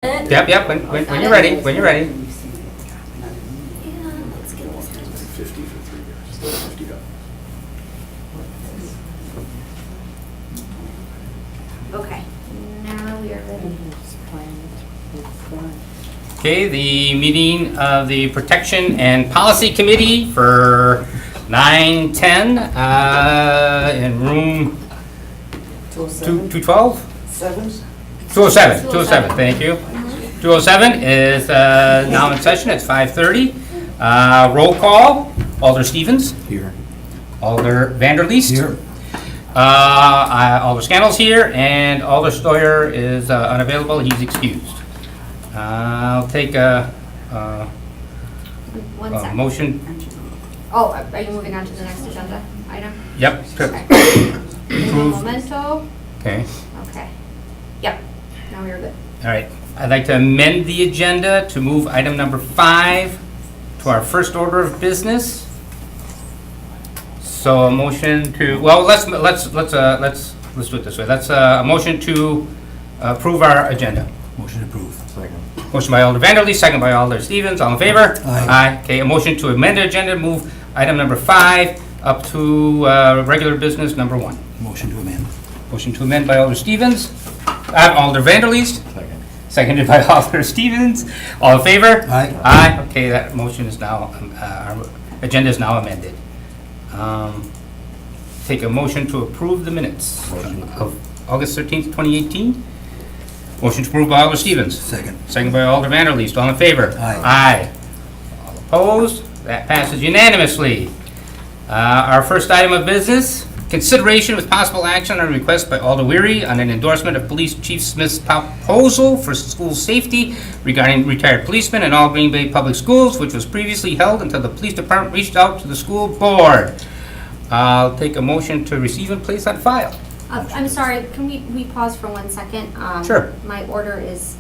Yep, when you're ready, when you're ready. Yeah, let's get this done. 50 for 3 years. 50 go. Okay, now we are ready. Okay, the meeting of the Protection and Policy Committee for 9/10 in room 212? 207, thank you. 207 is now in session, it's 5:30. Roll call, Alder Stevens. Here. Alder Vanderleest. Here. Alder Scannell's here, and Alder Stoyer is unavailable, he's excused. I'll take a One second. motion. Oh, are you moving on to the next agenda item? Yep. Okay. Memento? Okay, Okay. Yep, now we are good. all right. I'd like to amend the agenda to move item number 5 to our first order of business. So a motion to, well, let's do it this way. Let's a motion to approve our agenda. Motion approved. Second. Motion by Alder Vanderleest, second by Alder Stevens. All in favor? Aye. Okay, a motion to amend the agenda, move item number 5 up to regular business number 1. Motion to amend. Motion to amend by Alder Stevens, Alder Vanderleest, Second. seconded by Alder Stevens. All in favor? Aye. Aye. Okay, that motion is now, our agenda is now amended. Take a motion to approve the minutes Motion. of August 13th, 2018. Motion to approve by Alder Stevens. Second. Second by Alder Vanderleest. All in favor? Aye. Aye. All opposed? That passes unanimously. Our first item of business, consideration with possible action on a request by Alder Weary on an endorsement of Police Chief Smith's proposal for school safety regarding retired policemen in all Green Bay public schools, which was previously held until the police department reached out to the school board. I'll take a motion to receive and place on file. I'm sorry, can we pause for 1 second? Sure. My order is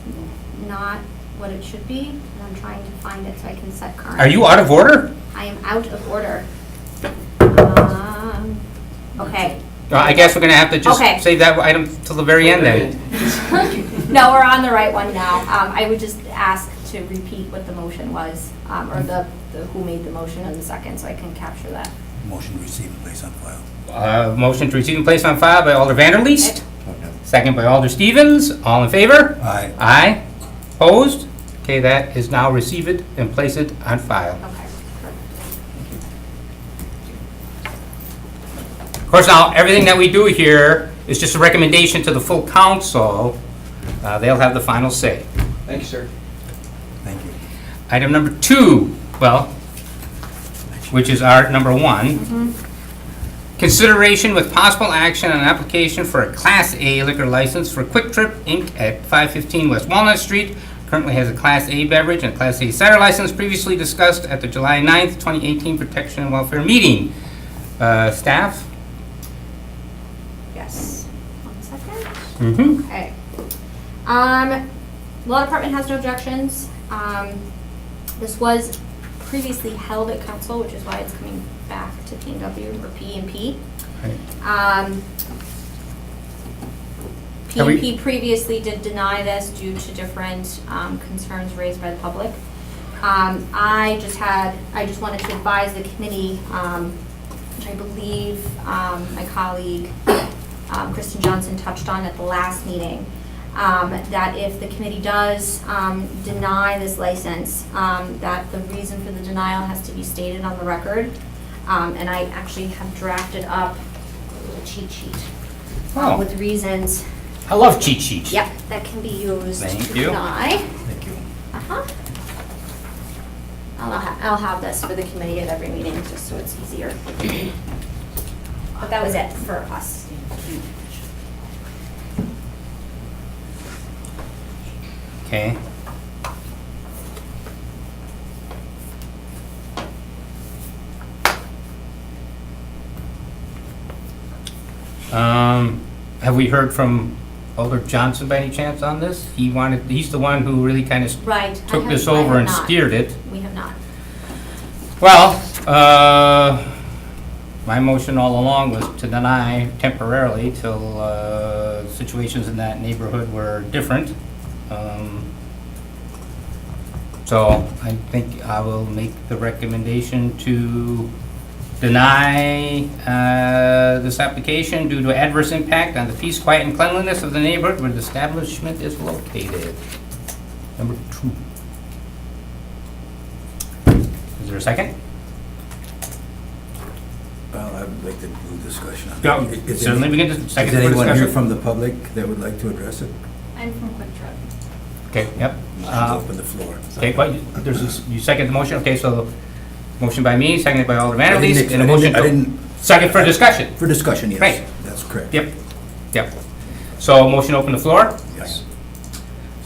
not what it should be, and I'm trying to find it so I can set current. Are you out of order? I am out of order. Okay. I guess we're gonna have to just Okay. save that item till the very end then. No, we're on the right one now. I would just ask to repeat what the motion was, or the who made the motion in the second, so I can capture that. Motion to receive and place on file. Motion to receive and place on file by Alder Vanderleest, Second. second by Alder Stevens. All in favor? Aye. Aye. Opposed? Okay, that is now received and placed on file. Okay. Of course, now, everything that we do here is just a recommendation to the full council. They'll have the final say. Thank you, sir. Thank you. Item number 2, well, which is our number 1. Consideration with possible action on an application for a Class A liquor license for QuikTrip Inc. at 515 West Walnut Street. Currently has a Class A beverage and Class A cider license previously discussed at the July 9th, 2018 Protection and Welfare meeting. Staff? Yes. 1 second. Mm-hmm. Okay. Law department has no objections. This was previously held at council, which is why it's coming back to P&W or P&P. P&P previously did deny this due to different concerns raised by the public. I just wanted to advise the committee, which I believe my colleague Kristen Johnson touched on at the last meeting, that if the committee does deny this license, that the reason for the denial has to be stated on the record. And I actually have drafted up a cheat sheet Oh. with reasons, I love cheat sheets. yep, that can be used Thank to you. deny. Thank you. Uh-huh. I'll have this for the committee at every meeting, just so it's easier. But that was it for us. Okay. Have we heard from Alder Johnson by any chance on this? He's the one who really kind of Right. took this over and steered it. We have not. Well, my motion all along was to deny temporarily till situations in that neighborhood were different. So I think I will make the recommendation to deny this application due to adverse impact on the peace, quiet, and cleanliness of the neighborhood where the establishment is located. Number 2. Is there a second? Well, I would like to do discussion on Yeah, that. certainly we can just second Is for anyone here discussion. from the public that would like to address it? I'm from QuikTrip. Okay, yep. Open the floor. Okay, but you second the motion, okay, so motion by me, seconded by Alderman I didn't- Vanderleest, and a motion. I didn't, Second for discussion. for discussion, yes. Right. That's correct. Yep, yep. So motion open the floor Yes.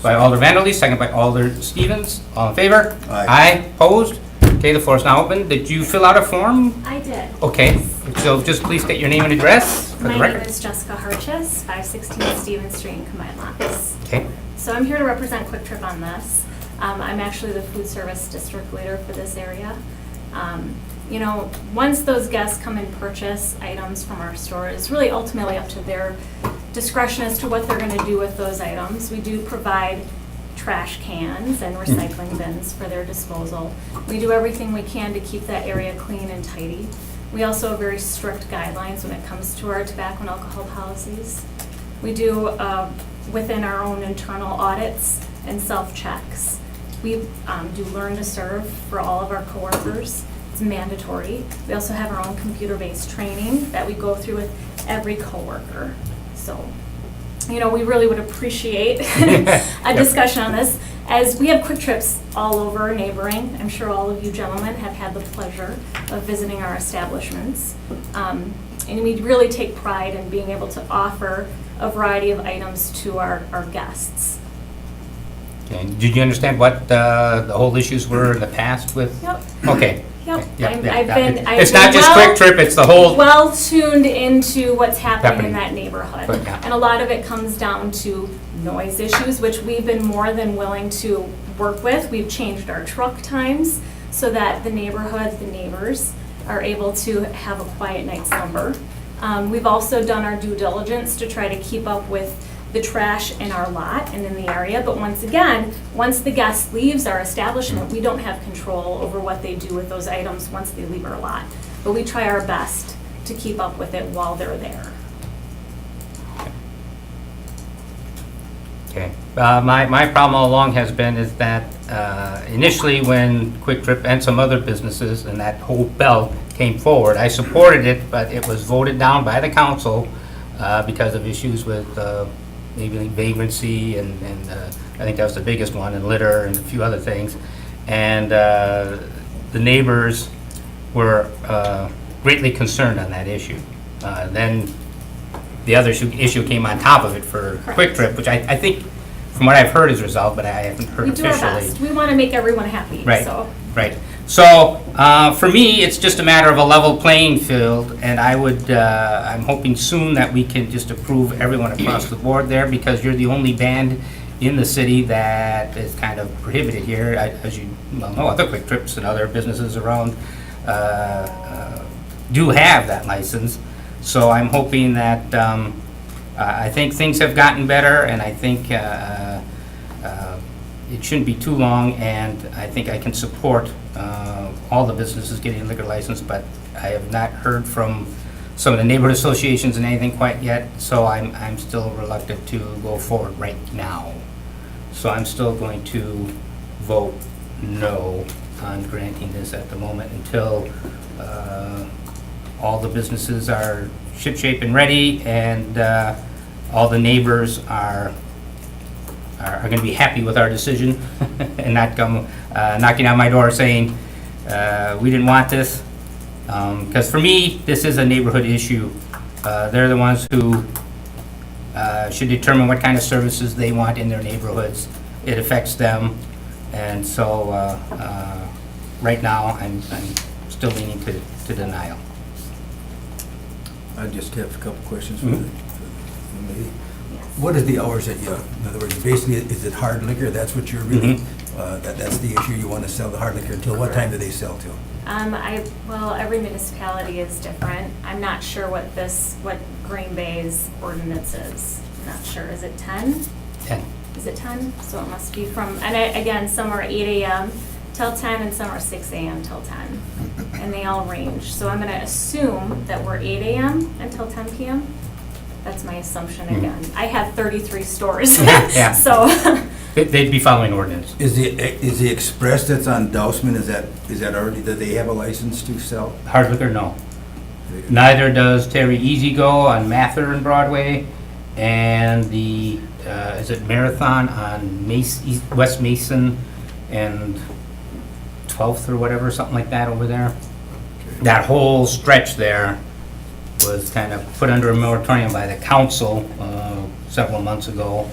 by Alder Vanderleest, second by Alder Stevens. All in favor? Aye. Opposed? Okay, the floor is now open. Did you fill out a form? I did. Okay, so just please state your name and address for the My name record. is Jessica Harches, 516 Stevens Street in Combined Lots. Okay, So I'm here to represent QuikTrip on this. I'm actually the food service district leader for this area. You know, once those guests come and purchase items from our store, it's really ultimately up to their discretion as to what they're going to do with those items. We do provide trash cans and recycling bins for their disposal. We do everything we can to keep that area clean and tidy. We also have very strict guidelines when it comes to our tobacco and alcohol policies. We do, within our own internal audits and self-checks. We do learn to serve for all of our coworkers. It's mandatory. We also have our own computer-based training that we go through with every coworker. So, you know, we really would appreciate a discussion on this, as we have QuikTrips all over neighboring. I'm sure all of you gentlemen have had the pleasure of visiting our establishments. And we really take pride in being able to offer a variety of items to our guests. okay. Did you understand what the whole issues were in the past with? Yep. Okay. Yep. Yeah, I've yeah, been- yeah. I've It's been not just well- QuikTrip, it's the whole, Well tuned into what's happening Happening. in that neighborhood. But, yeah. And a lot of it comes down to noise issues, which we've been more than willing to work with. We've changed our truck times so that the neighborhood, the neighbors, are able to have a quiet night's slumber. We've also done our due diligence to try to keep up with the trash in our lot and in the area. But once again, once the guest leaves our establishment, we don't have control over what they do with those items once they leave our lot. But we try our best to keep up with it while they're there. okay. My problem all along has been is that initially when QuikTrip and some other businesses and that whole belt came forward, I supported it, but it was voted down by the council because of issues with maybe vagrancy and I think that was the biggest one, and litter and a few other things. And the neighbors were greatly concerned on that issue. Then the other issue came on top of it for QuikTrip, which I think, from what I've heard, is resolved, but I haven't heard We do our officially. best. We want to make everyone happy, Right, so. right. So, for me, it's just a matter of a level playing field, and I would, I'm hoping soon that we can just approve everyone across the board there, because you're the only band in the city that is kind of prohibited here. As you well know, other QuikTrips and other businesses around do have that license. So I'm hoping that, I think things have gotten better, and I think it shouldn't be too long, and I think I can support all the businesses getting a liquor license, but I have not heard from some of the neighborhood associations and anything quite yet, so I'm still reluctant to go forward right now. So I'm still going to vote no on granting this at the moment until all the businesses are shipshape and ready, and all the neighbors are going to be happy with our decision and not come knocking on my door saying, we didn't want this. Because for me, this is a neighborhood issue. They're the ones who should determine what kind of services they want in their neighborhoods. It affects them. And so right now, I'm still leaning to denial. I just have a couple questions for Mhm. the lady. Yes. What is the hours that you, in other words, basically, is it hard liquor? That's what you're really, that's the issue, you want to sell the hard liquor until what time do they sell till? Well, every municipality is different. I'm not sure what Green Bay's ordinance is. I'm not sure. Is it 10? 10. is it 10? So it must be from, and again, some are 8 a.m. till 10 and some are 6 a.m. till 10. And they all range. So I'm gonna assume that we're 8 a.m. until 10 p.m. That's my assumption again. I have 33 stores. Yeah. So, They'd be following ordinance. Is the Express that's on Dousman, is that already, do they have a license to sell? Hard liquor, no. Neither does Terry Easy Go on Mather and Broadway, and the, is it Marathon on West Mason and 12th or whatever, something like that over there. That whole stretch there was kind of put under a moratorium by the council several months ago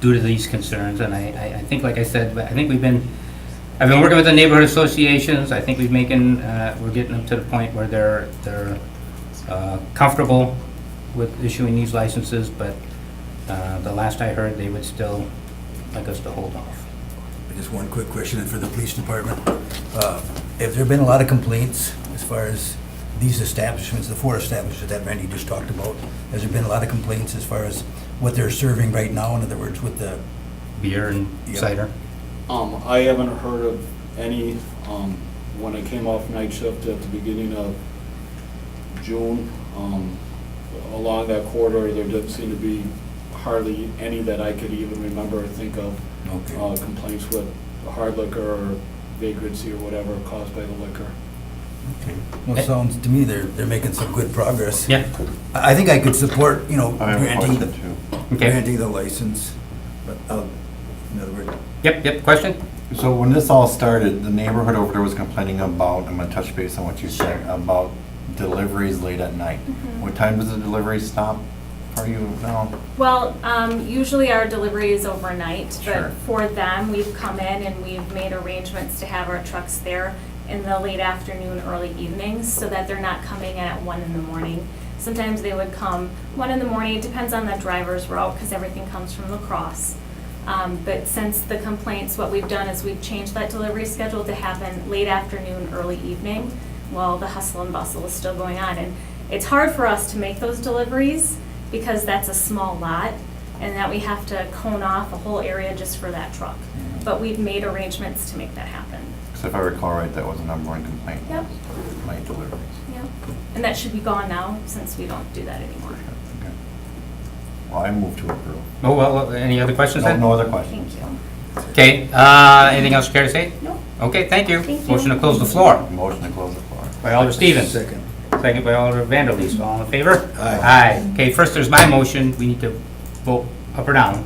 due to these concerns. And I think, like I said, I've been working with the neighborhood associations. I think we're getting them to the point where they're comfortable with issuing these licenses, but the last I heard, they would still like us to hold off. Just one quick question for the police department. Have there been a lot of complaints as far as these establishments, the 4 establishments that Randy just talked about? Has there been a lot of complaints as far as what they're serving right now, in other words, with the... Beer and Yep. cider? I haven't heard of any, when I came off night shift at the beginning of June, along that corridor, there didn't seem to be hardly any that I could even remember or think of. Okay. Complaints with hard liquor or vagrancy or whatever caused by the liquor. Okay. Well, it sounds to me they're making some good progress. Yeah. I think I could support, I have a question too. Okay. granting the license, but in other words, Yep, question? So when this all started, the neighborhood over there was complaining about, I'm gonna touch base on what you said, about deliveries late at night. What time does the delivery stop for you now? well, usually our delivery is overnight, Sure. but for them, we've come in and we've made arrangements to have our trucks there in the late afternoon, early evenings, so that they're not coming in at 1 in the morning. Sometimes they would come 1 in the morning, it depends on the driver's route, because everything comes from La Crosse. But since the complaints, what we've done is we've changed that delivery schedule to happen late afternoon, early evening, while the hustle and bustle is still going on. And it's hard for us to make those deliveries because that's a small lot, and that we have to cone off a whole area just for that truck. But we've made arrangements to make that happen. Because if I recall right, that was the number 1 complaint. Yep. was Night deliveries. Yep. And that should be gone now, since we don't do that anymore. Okay. Well, I move to approve. Oh, well, any other questions then? No other questions. Thank you. Okay, anything else you care to say? No. Okay, thank you. Thank you. Motion to close the floor Motion to close the floor. by Alder Stevens. second. Second by Alder Vanderleest. All in favor? Aye. Aye. Okay, first there's my motion. We need to vote up or down.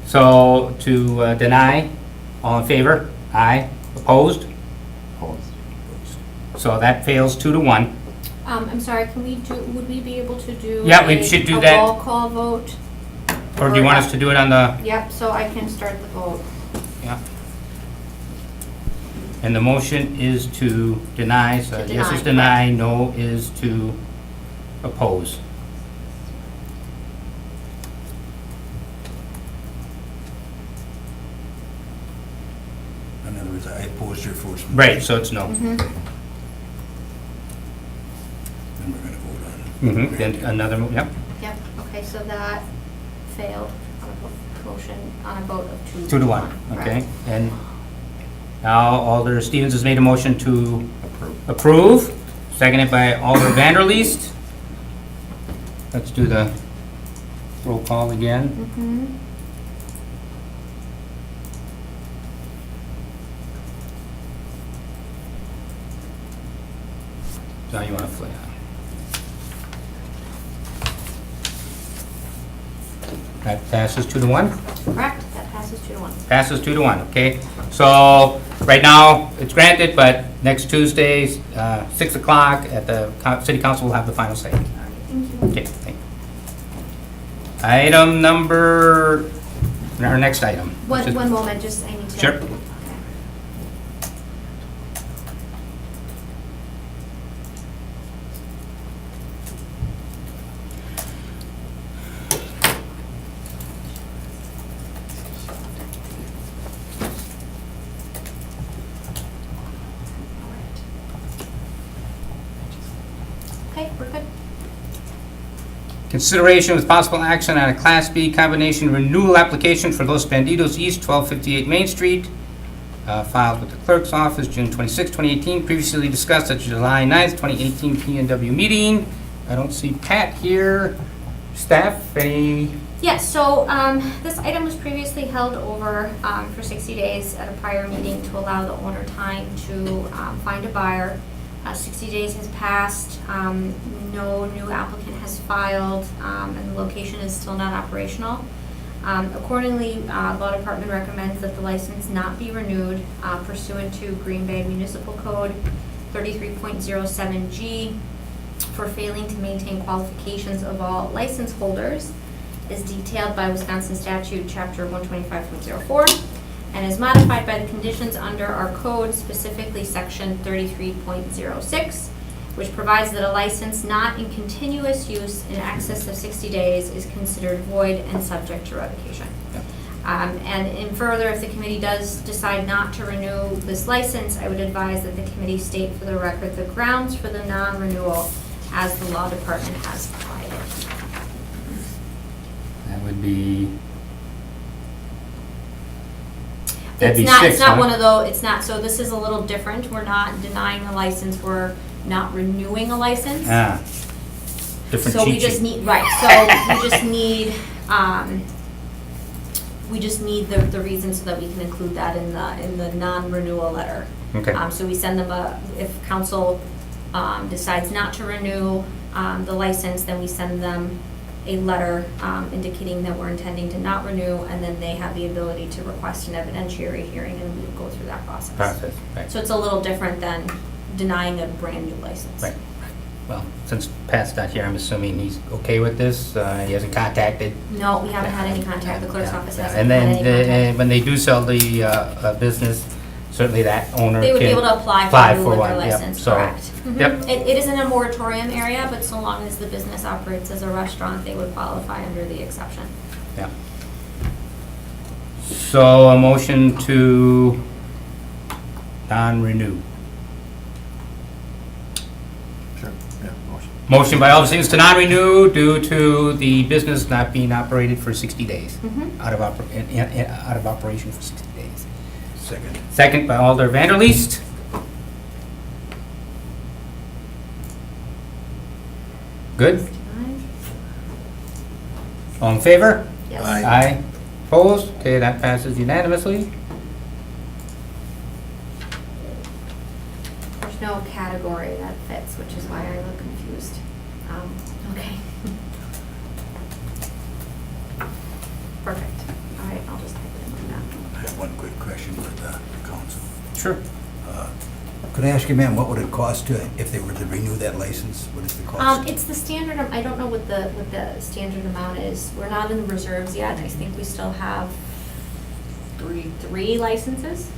So to deny, all in favor? Aye. Opposed? Opposed. So that fails 2-1. I'm sorry, would we be able to do? Yeah, we should do a that. roll call vote? Or do you want us to do it on the, Yep, so I can start the vote. yeah. And the motion is to deny, so To yes is deny, deny, no is to oppose. In other words, I opposed your first. Right, so it's no. Mhm. Then we're gonna vote on it. Then another, yep. Yep, okay, so that failed on a vote of 2 to 2-1, 1. okay? And now Alder Stevens has made a motion to Approve. approve, seconded by Alder Vanderleest. Let's do the roll call again. Mhm. Now you want to flip. That passes 2-1? Correct, that passes 2 to 1. Passes 2-1, okay? So, right now, it's granted, but next Tuesday, 6 o'clock, at the city council will have the final say. Thank you. Okay, thank you. Item number, our next item. which is- One moment, just I need to. Sure. Okay. Okay, we're good. Consideration with possible action on a Class B combination renewal application for Los Bandidos East, 1258 Main Street, filed with the clerk's office June 26, 2018, previously discussed at July 9th, 2018 PNW meeting. I don't see Pat here. Staff, any? Yes, so this item was previously held over for 60 days at a prior meeting to allow the owner time to find a buyer. 60 days has passed, no new applicant has filed, and the location is still not operational. Accordingly, Law Department recommends that the license not be renewed pursuant to Green Bay Municipal Code 33.07G for failing to maintain qualifications of all license holders, is detailed by Wisconsin Statute Chapter 125.04, and is modified by the conditions under our code, specifically Section 33.06, which provides that a license not in continuous use in excess of 60 days is considered void and subject to revocation. And in further, if the committee does decide not to renew this license, I would advise that the committee state for the record the grounds for the non-renewal as the Law Department has provided. That would be... That'd be It's not, six, it's not huh? one of those, it's not, so this is a little different. We're not denying the license, we're not renewing a license. Different So we cheat just sheet. need, right, so we just need the reason so that we can include that in the non-renewal letter. Okay. So we send them if council decides not to renew the license, then we send them a letter indicating that we're intending to not renew, and then they have the ability to request an evidentiary hearing, and we would go through that process. Process, right. So it's a little different than denying a brand-new license. Right. Well, since Pat's not here, I'm assuming he's okay with this. He hasn't contacted. No, we haven't had any contact. The clerk's Yeah, office yeah. hasn't And had then any contact. when they do sell the business, certainly that owner They would be can able to apply for a new liquor one, yep. license, So, correct. Mhm. Yep. It is in a moratorium area, but so long as the business operates as a restaurant, they would qualify under the exception. Yeah. So a motion to non-renew. Sure, yeah, motion. Motion by Alderson to non-renew due to the business not being operated for 60 days. Mhm. Out of operation for 60 days. Second. Second by Alder Vanderleest. Good? All in favor? Yes. Aye. Aye. Opposed? Okay, that passes unanimously. There's no category that fits, which is why I look confused. Okay. Perfect. All right, I'll just type it in like that. I have one quick question for the council. Sure. Could I ask you, ma'am, what would it cost if they were to renew that license? What is the cost? It's the standard, I don't know what the standard amount is. We're not in the reserves yet. I think we still have three licenses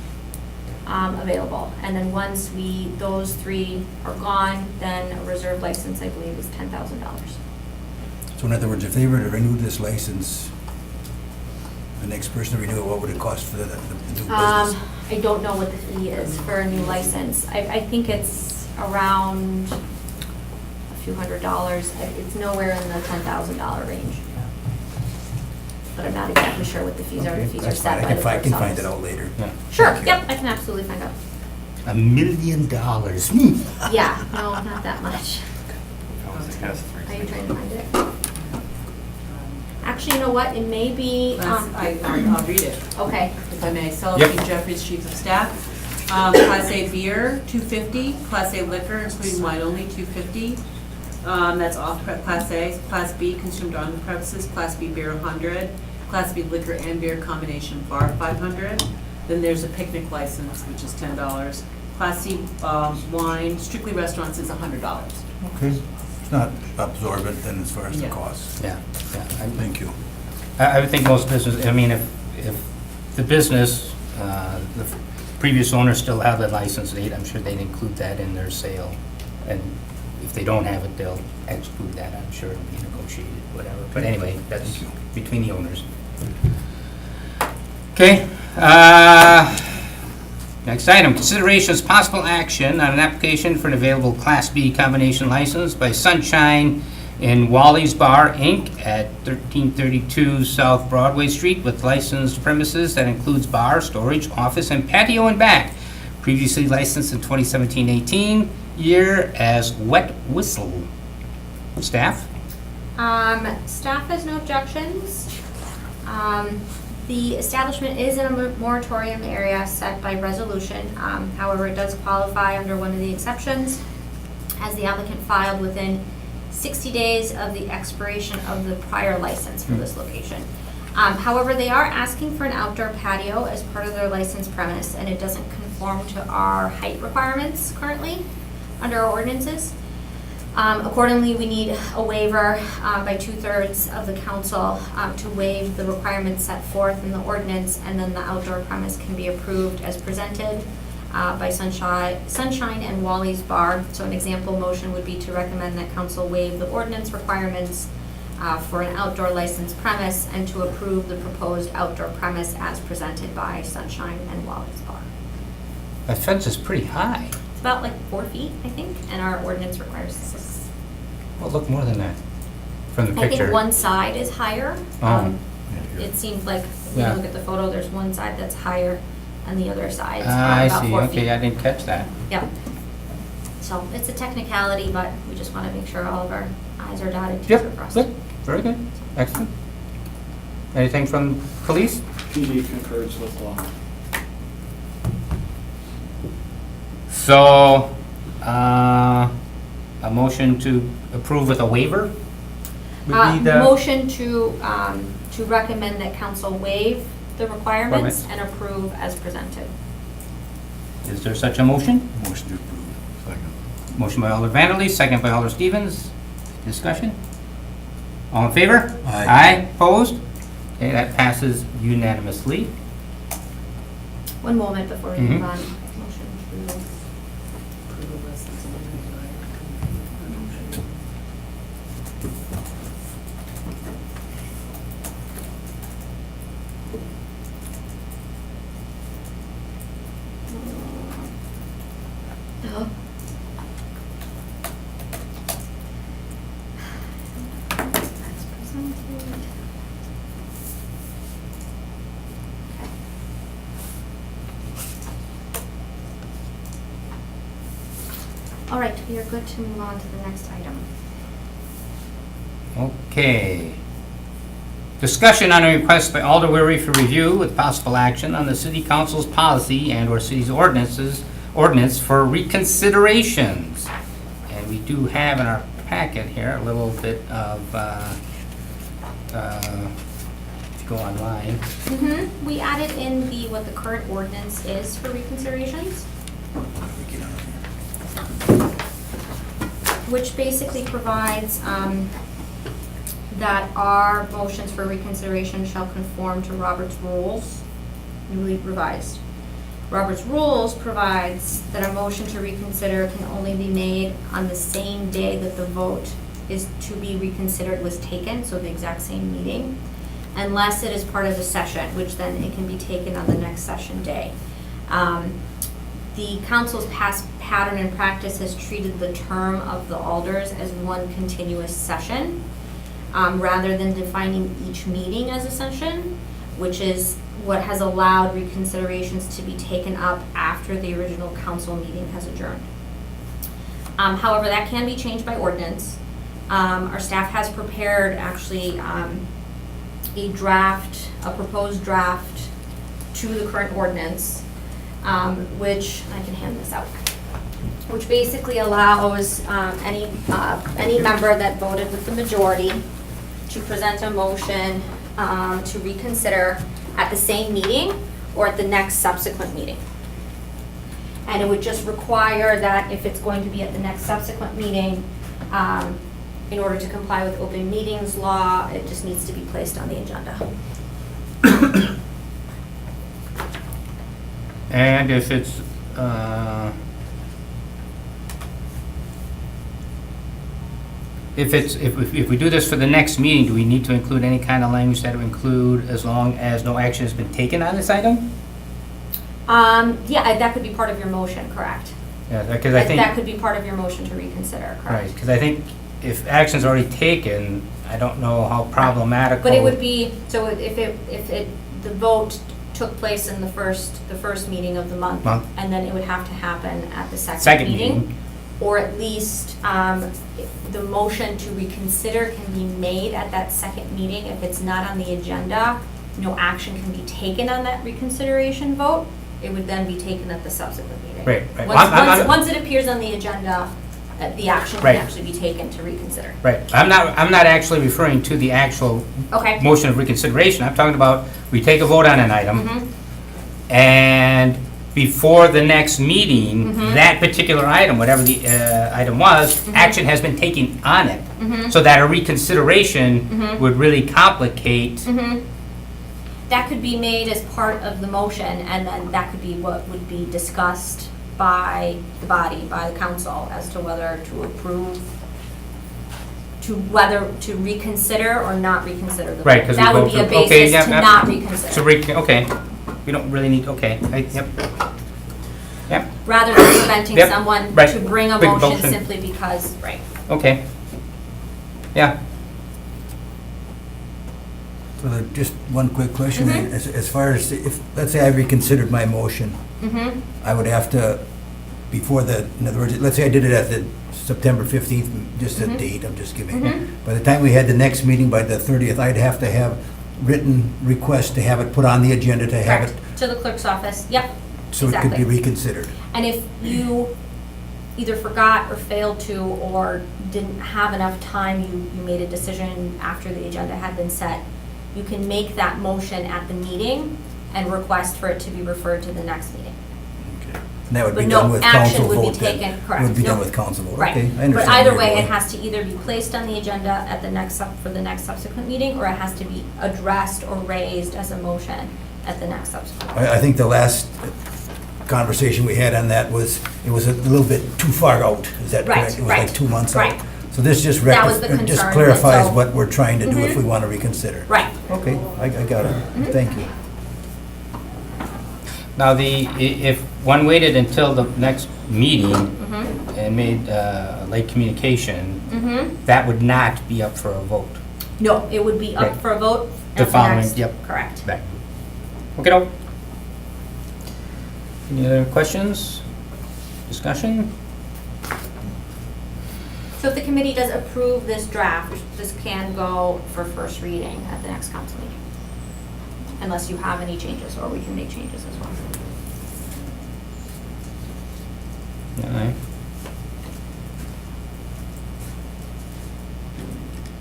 available. And then once those three are gone, then a reserve license, I believe, is $10,000. So in other words, if they were to renew this license, the next person to renew it, what would it cost for the new business? I don't know what the fee is for a new license. I think it's around a few $100s. It's nowhere in the $10,000 range. But I'm not exactly sure what the fees are. The Okay, fees are that's set fine. by the I clerk's can find office. it out later. Yeah. Sure, Okay. yep, I can absolutely find out. $1 million. Yeah, no, not that much. I was a guess. Are you trying to find it? Actually, you know what, it may be, I'll read it, okay. if I may. Yep. Celestine Jeffries, Chief of Staff. Class A beer, $2.50. Class A liquor, including wine only, $2.50. That's off Class A. Class B, consumed on the premises. Class B beer, $100. Class B liquor and beer combination bar, $500. Then there's a picnic license, which is $10. Class C wine, strictly restaurants, is $100. Okay. It's not absorbent then as far as the Yeah. cost. Yeah, yeah. Thank you. I would think most business, I mean, if the business, the previous owners still have a license, I'm sure they'd include that in their sale. And if they don't have it, they'll exclude that. I'm sure it'll be negotiated, whatever. But anyway, that's Thank you. between the owners. Okay. Next item, consideration of possible action on an application for an available Class B combination license by Sunshine in Wally's Bar, Inc. at 1332 South Broadway Street with licensed premises that includes bar, storage, office, and patio and back. Previously licensed in 2017-18 year as Wet Whistle. Staff? Staff has no objections. The establishment is in a moratorium area set by resolution. However, it does qualify under one of the exceptions as the applicant filed within 60 days of the expiration of the prior license for this location. However, they are asking for an outdoor patio as part of their licensed premise, and it doesn't conform to our height requirements currently under our ordinances. Accordingly, we need a waiver by 2/3 of the council to waive the requirements set forth in the ordinance, and then the outdoor premise can be approved as presented by Sunshine and Wally's Bar. So an example motion would be to recommend that council waive the ordinance requirements for an outdoor licensed premise and to approve the proposed outdoor premise as presented by Sunshine and Wally's Bar. That fence is pretty high. It's about like 4 feet, I think, and our ordinance requires 6. Well, look more than that from the I picture. think one side is higher. Oh. It seems like, when Yeah. you look at the photo, there's one side that's higher and the other side's I about see, 4 feet. okay, I didn't catch that. Yeah. So it's a technicality, but we just want to make sure all of our i's are dotted, t's are Yep, crossed. good, very good, excellent. Anything from police? PD concurs with law. So, a motion to approve with a waiver? would be the- Motion to recommend that council waive the requirements and approve as presented. Is there such a motion? Motion to approve. Second. Motion by Alder Vanderleest, second by Alder Stevens. Discussion? All in favor? Aye. Aye, opposed? Okay, that passes unanimously. One moment before we Mhm. move on. Motion to Oh. That's presented. Okay. All right, we are good to move on to the next item. Okay. Discussion on a request by Alder Weary for review with possible action on the city council's policy and/or city's ordinance for reconsiderations. And we do have in our packet here a little bit of, if you go online. We added in what the current ordinance is for reconsiderations, which basically provides that our motions for reconsideration shall conform to Robert's rules, newly revised. Robert's rules provides that a motion to reconsider can only be made on the same day that the vote is to be reconsidered was taken, so the exact same meeting, unless it is part of the session, which then it can be taken on the next session day. The council's past pattern and practice has treated the term of the alders as one continuous session, rather than defining each meeting as a session, which is what has allowed reconsiderations to be taken up after the original council meeting has adjourned. However, that can be changed by ordinance. Our staff has prepared actually a proposed draft to the current ordinance, which I can hand this out, which basically allows any member that voted with the majority to present a motion to reconsider at the same meeting or at the next subsequent meeting. And it would just require that if it's going to be at the next subsequent meeting, in order to comply with open meetings law, it just needs to be placed on the agenda. And if it's, if we do this for the next meeting, do we need to include any kind of language that would include as long as no action has been taken on this item? Yeah, that could be part of your motion, correct? Yeah, because I think. That could be part of your motion to reconsider, Right, correct? because I think if action's already taken, I don't know how problematical. But it would be, so if the vote took place in the first meeting of the month, and then it would have to happen at the second meeting. Or at least, the motion to reconsider can be made at that second meeting. If it's not on the agenda, no action can be taken on that reconsideration vote. It would then be taken at the subsequent meeting. Right. Once it appears on the agenda, the action can Right. actually be taken to reconsider. Right. I'm not actually referring to the actual Okay. motion of reconsideration. I'm talking about, we take a vote on an item, and before the next meeting, that particular item, whatever the item was, action has been taken on it. So that a reconsideration would really complicate. That could be made as part of the motion, and then that could be what would be discussed by the body, by the council, as to whether to approve, whether to reconsider or not reconsider the vote. Right, 'cause we That would vote be a to- okay, basis yeah, to yeah. not So, reconsider, okay, we don't really need, okay, yep. Yep, rather than preventing Yep, someone right. to bring a Big motion motion. simply because, right. okay. Yeah, So just one quick question, Mm-hmm. as far as, if, let's say I reconsidered my motion, Mm-hmm. I would have to, in other words, let's say I did it at the September 15th, just a date, I'm just giving. By the time we had the next meeting, by the 30th, I'd have to have written request to have it put on the agenda, to have Correct, it, to the clerk's office, yep, so it could be exactly. reconsidered. And if you either forgot or failed to, or didn't have enough time, you made a decision after the agenda had been set, you can make that motion at the meeting and request for it to be referred to the next meeting. And that would be But no done with action council would be vote then. taken, correct. Would be done No. with council vote, Right. okay, I But understand either where way, you're it going. has to either be placed on the agenda at the next, for the next subsequent meeting, or it has to be addressed or raised as a motion at the next subsequent. I think the last conversation we had on that was, it was a little bit too far out, is that Right, correct? It was right, like 2 months out. right. So this just That was the just concern, clarifies and so- what we're trying to do if we want to reconsider. Right. Okay, I got it, thank you. now if one waited until the next meeting and made late communication, that would not be up for a vote. No, it would be up Right. for a vote The at the following, next, yep. correct. Right. Okay, any other questions? Discussion? So if the committee does approve this draft, this can go for first reading at the next council meeting. Unless you have any changes, or we can make changes as well. All right.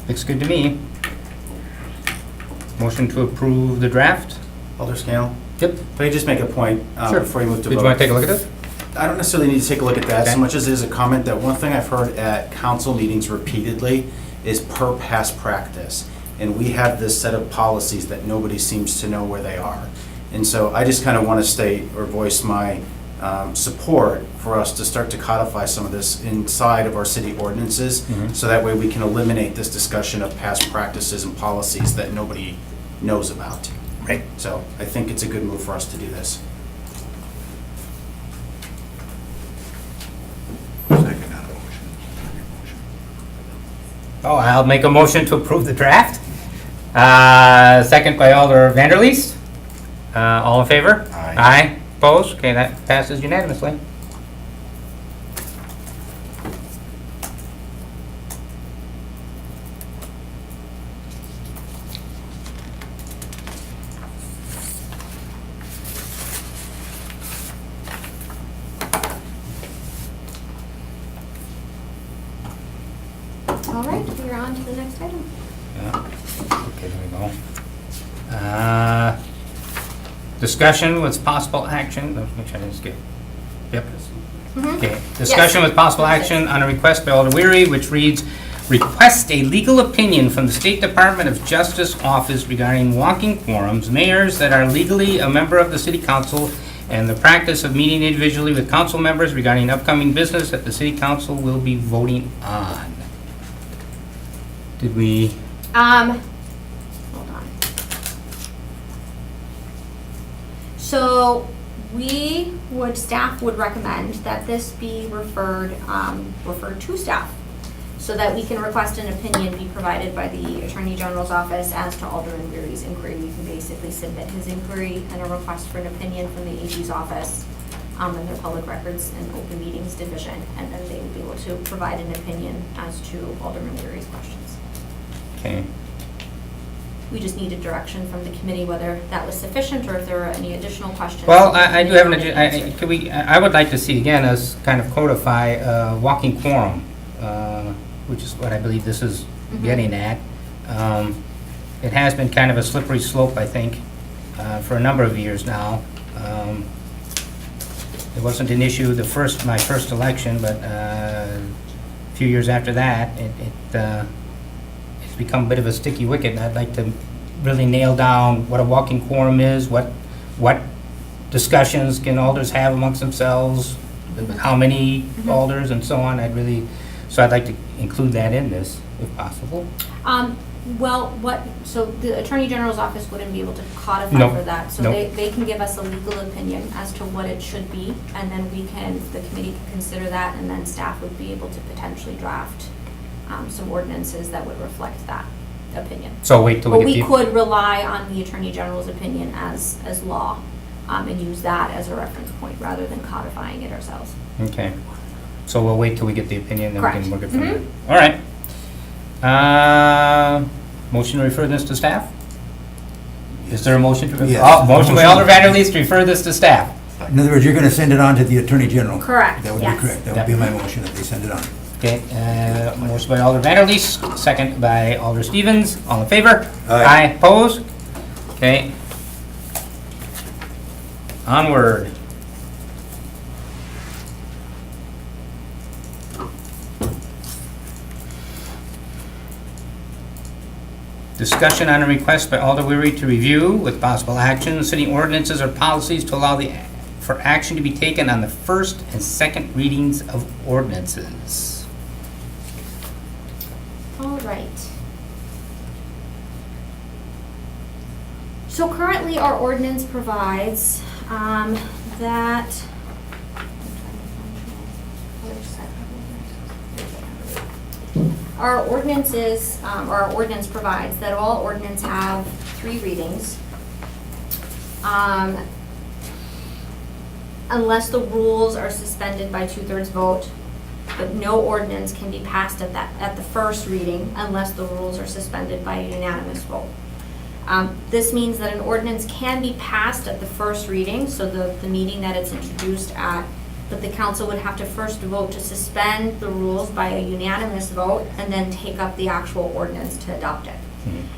Looks good to me. Motion to approve the draft? Alder Scannell, Yep. if I could just make a point Sure. before you move to vote. Did you want to take a look at this? I don't necessarily need to take a look at that so Okay. much as it is a comment that one thing I've heard at council meetings repeatedly is per past practice. And we have this set of policies that nobody seems to know where they are. And so I just kind of want to state or voice my support for us to start to codify some of this inside of our city ordinances. So that way we can eliminate this discussion of past practices and policies that nobody knows about. Right. So I think it's a good move for us to do this. Oh, I'll make a motion to approve the draft. Second by Alder Vanderleest. All in favor? Aye. Aye. Opposed? Okay, that passes unanimously. All right, we're on to the next item. Yeah. Okay, there we go. Discussion with possible action, let's make sure I didn't skip. Yep. Okay, discussion with possible action on a request by Alder Weary, which reads, request a legal opinion from the State Department of Justice Office regarding walking quorums, mayors that are legally a member of the city council, and the practice of meeting individually with council members regarding upcoming business that the city council will be voting on. Did we, Hold on. So staff would recommend that this be referred to staff. so that we can request an opinion be provided by the Attorney General's office as to Alderman Weary's inquiry. We can basically submit his inquiry and a request for an opinion from the AG's office in their Public Records and Open Meetings Division, and then they will be able to provide an opinion as to Alderman Weary's questions. Okay. We just needed direction from the committee whether that was sufficient or if there were any additional questions. Well, I do have I would like to see, again, us kind of codify walking quorum, which is what I believe this is getting at. It has been kind of a slippery slope, I think, for a number of years now. It wasn't an issue my first election, but a few years after that, it's become a bit of a sticky wicket, and I'd like to really nail down what a walking quorum is, what discussions can alders have amongst themselves, how many alders, and so on. So I'd like to include that in this, if possible. So the Attorney General's office wouldn't be able to codify No. for that. So No. they can give us a legal opinion as to what it should be, and then the committee can consider that, and then staff would be able to potentially draft some ordinances that would reflect that opinion. So wait till But we we get the... could rely on the Attorney General's opinion as law, and use that as a reference point rather than codifying it ourselves. Okay. So we'll wait till we get the opinion, then we can Correct. work it from there. All right. Motion to refer this to staff? Is there a motion to? Yes. Motion by Alder Vanderleest to refer this to staff. In other words, you're going to send it on to the Attorney General? Correct, That would be yes. correct. That would be my motion, that they send it on. Okay, motion by Alder Vanderleest, second by Alder Stevens. All in favor? Aye. Opposed? Okay. Onward. Discussion on a request by Alder Weary to review with possible action city ordinances or policies to allow for action to be taken on the first and second readings of ordinances. All right. So currently, our ordinance provides that. Our ordinances, or our ordinance provides that all ordinances have 3 readings. Unless the rules are suspended by 2/3 vote, but no ordinance can be passed at the first reading unless the rules are suspended by a unanimous vote. This means that an ordinance can be passed at the first reading, so the meeting that it's introduced at, but the council would have to first vote to suspend the rules by a unanimous vote and then take up the actual ordinance to adopt it.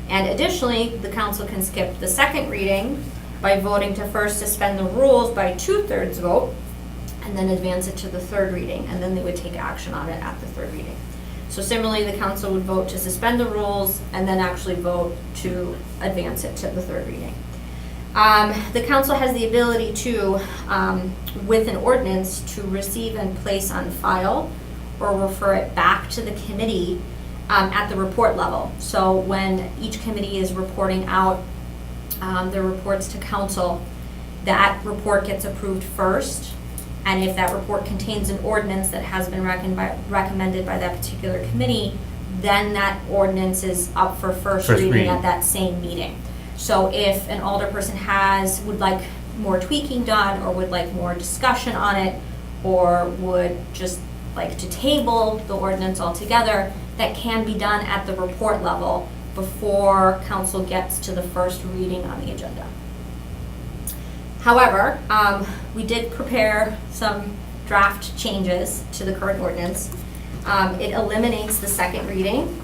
And additionally, the council can skip the second reading by voting to first suspend the rules by 2/3 vote and then advance it to the third reading, and then they would take action on it at the third reading. So similarly, the council would vote to suspend the rules and then actually vote to advance it to the third reading. The council has the ability to, with an ordinance, to receive and place on file or refer it back to the committee at the report level. So when each committee is reporting out their reports to council, that report gets approved first. And if that report contains an ordinance that has been recommended by that particular committee, then that ordinance is up for first reading at that same meeting. So if an alderperson would like more tweaking done, or would like more discussion on it, or would just like to table the ordinance altogether, that can be done at the report level before council gets to the first reading on the agenda. However, we did prepare some draft changes to the current ordinance. It eliminates the second reading,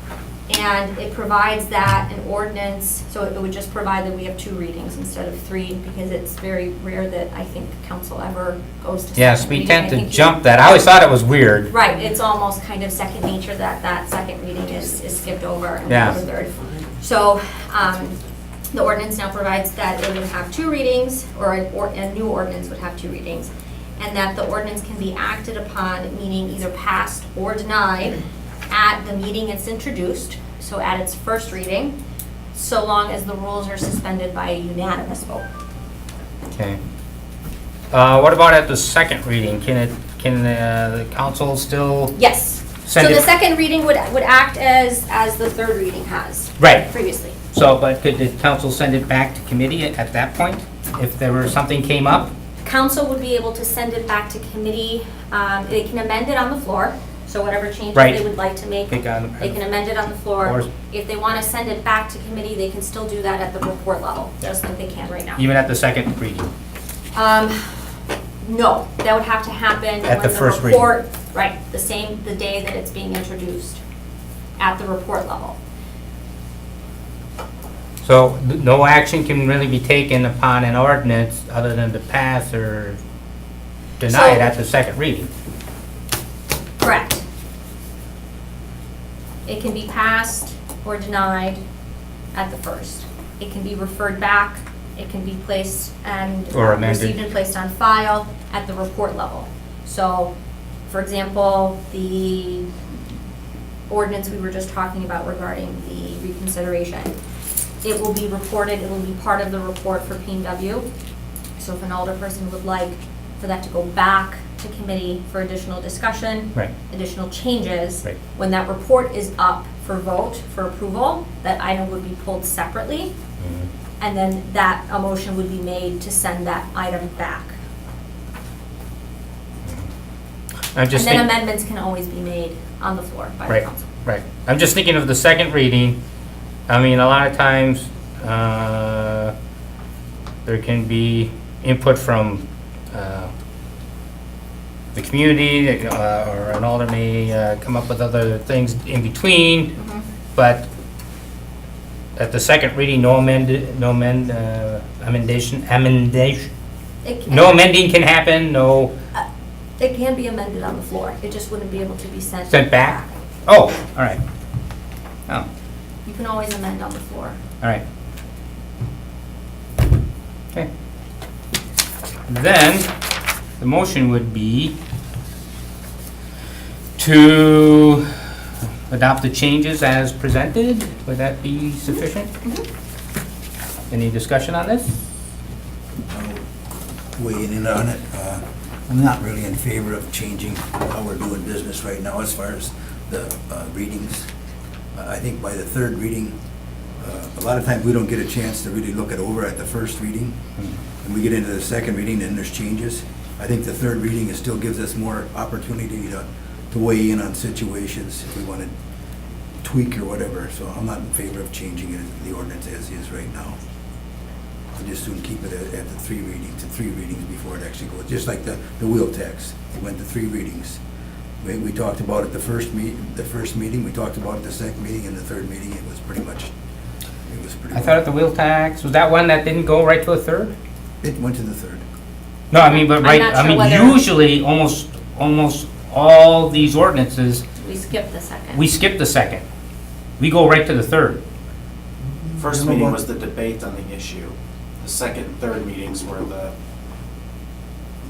and it provides that an ordinance, so it would just provide that we have 2 readings instead of 3, because it's very rare that I think council ever goes to Yes, second we reading. tend I to think jump that. I always thought it was weird. Right, it's almost kind of second nature that second reading is skipped over and Yeah. goes to third. So, the ordinance now provides that it would have 2 readings, or a new ordinance would have 2 readings, and that the ordinance can be acted upon, meaning either passed or denied, at the meeting it's introduced, so at its first reading, so long as the rules are suspended by a unanimous vote. Okay. What about at the second reading? Can the council still Yes. send So the it, second reading would act as the third reading has right. previously. So, but could the council send it back to committee at that point? If there were something came up? Council would be able to send it back to committee. They can amend it on the floor, so whatever changes Right. they would like to make, Pick on- they can amend it on the floor. Or- If they want to send it back to committee, they can still do that at the report level, just like they can right now. Even at the second reading? No, that would have to happen At when the first reading. report, right, the day that it's being introduced, at the report level. So no action can really be taken upon an ordinance other than to pass or deny it So- at the second reading? Correct. It can be passed or denied at the first. It can be referred back, it can be placed and Or amended. received and placed on file at the report level. So, for example, the ordinance we were just talking about regarding the reconsideration, it will be reported, it will be part of the report for P&W. So if an alderperson would like for that to go back to committee for additional discussion, Right. additional changes, Right. when that report is up for vote, for approval, that item would be pulled separately, and then a motion would be made to send that item back. I'm And just then thinking, amendments can always be made on the floor by the right, council. right. I'm just thinking of the second reading. I mean, a lot of times, there can be input from, the community, or an alder may, come up with other things in between, but at the second reading, amendation, It can- no amending can happen, no It can be amended on the floor, it just wouldn't be able to be sent. sent back? Oh, all right. Oh, You can always amend on the floor. all right. Okay. Then, the motion would be to adopt the changes as presented. Would that be sufficient? Any discussion on this? Weighing in on it, I'm not really in favor of changing how we're doing business right now as far as the readings. I think by the third reading, a lot of times we don't get a chance to really look it over at the first reading. And we get into the second reading and there's changes. I think the third reading still gives us more opportunity to weigh in on situations if we want to tweak or whatever. So I'm not in favor of changing it, the ordinance as is right now. I just soon keep it at the three readings before it actually goes, just like the wheel tax. It went to 3 readings. We talked about it the first meeting, we talked about it the second meeting, and the third meeting, it was pretty I thought at the wheel tax, was that one that didn't go right to a third? It went to the third. No, I mean, but I'm right, not I sure mean, whether- usually, almost all these ordinances, We skipped the second. we skip the second. We go right to the third. First meeting was the debate on the issue. The second and third meetings were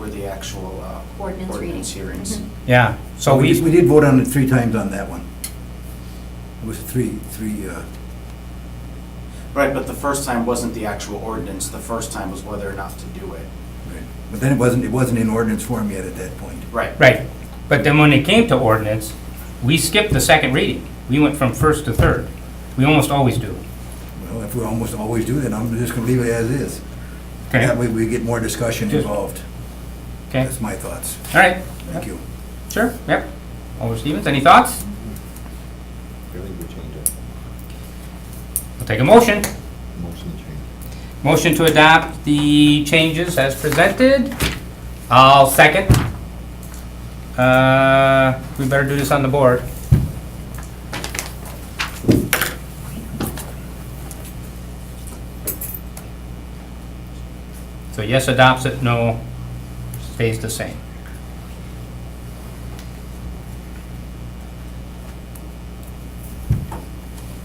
the actual Ordinance ordinance reading. hearings. Yeah, so we we, did vote on it 3 times on that one. It was three. Right, but the first time wasn't the actual ordinance. The first time was whether or not to do it. Right. But then it wasn't in ordinance form yet at that point. Right. right. But then when it came to ordinance, we skipped the second reading. We went from first to third. We almost always do. Well, if we almost always do, then I'm just gonna leave it as is. Okay? That way we get more discussion Just- involved. Okay, That's my thoughts. all right. Thank you. Sure, yep. Alder Stevens, any thoughts? Really would change it. We'll take a motion. Motion to change. Motion to adopt the changes as presented. I'll second. We better do this on the board. So yes adopts it, no stays the same.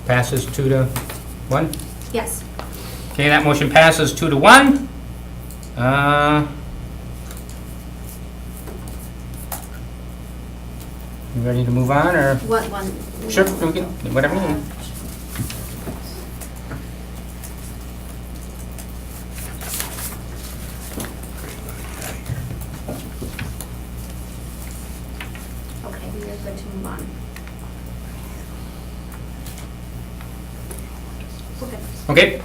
Passes 2-1. Yes. Okay, that motion passes 2-1. You ready to move on, or? What one? Sure, we can, whatever you need. Okay, we are good to move on. Okay.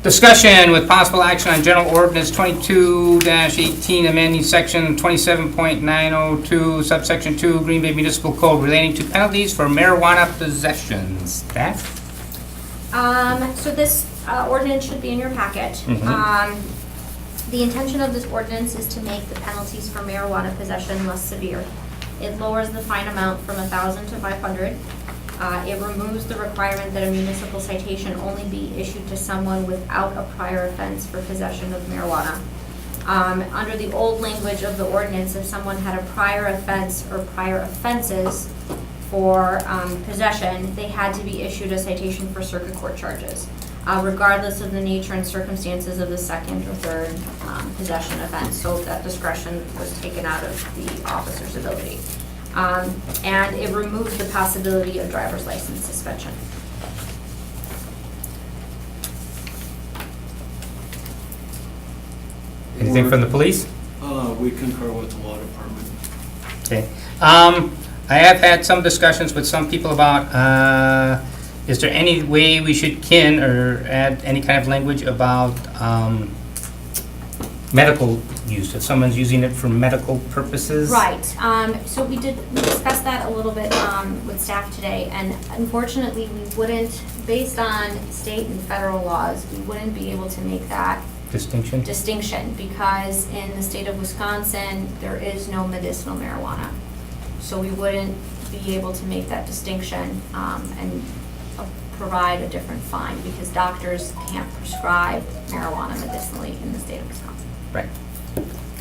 Discussion with possible action on General Ordinance 22-18, amending section 27.902, subsection 2, Green Bay Municipal Code relating to penalties for marijuana possession. Staff? So this ordinance should be in your packet. The intention of this ordinance is to make the penalties for marijuana possession less severe. It lowers the fine amount from $1,000 to $500. It removes the requirement that a municipal citation only be issued to someone without a prior offense for possession of marijuana. Under the old language of the ordinance, if someone had a prior offense or prior offenses for possession, they had to be issued a citation for circuit court charges, regardless of the nature and circumstances of the second or third possession offense. So that discretion was taken out of the officer's ability. And it removes the possibility of driver's license suspension. Anything from the police? We concur with the law department. Okay. I have had some discussions with some people about, is there any way we should kin or add any kind of language about medical use, if someone's using it for medical purposes? Right, so we discussed that a little bit with staff today, and unfortunately, we wouldn't, based on state and federal laws, we wouldn't be able to make that Distinction? distinction, because in the state of Wisconsin, there is no medicinal marijuana. So we wouldn't be able to make that distinction and provide a different fine, because doctors can't prescribe marijuana medicinally in the state of Wisconsin. Right.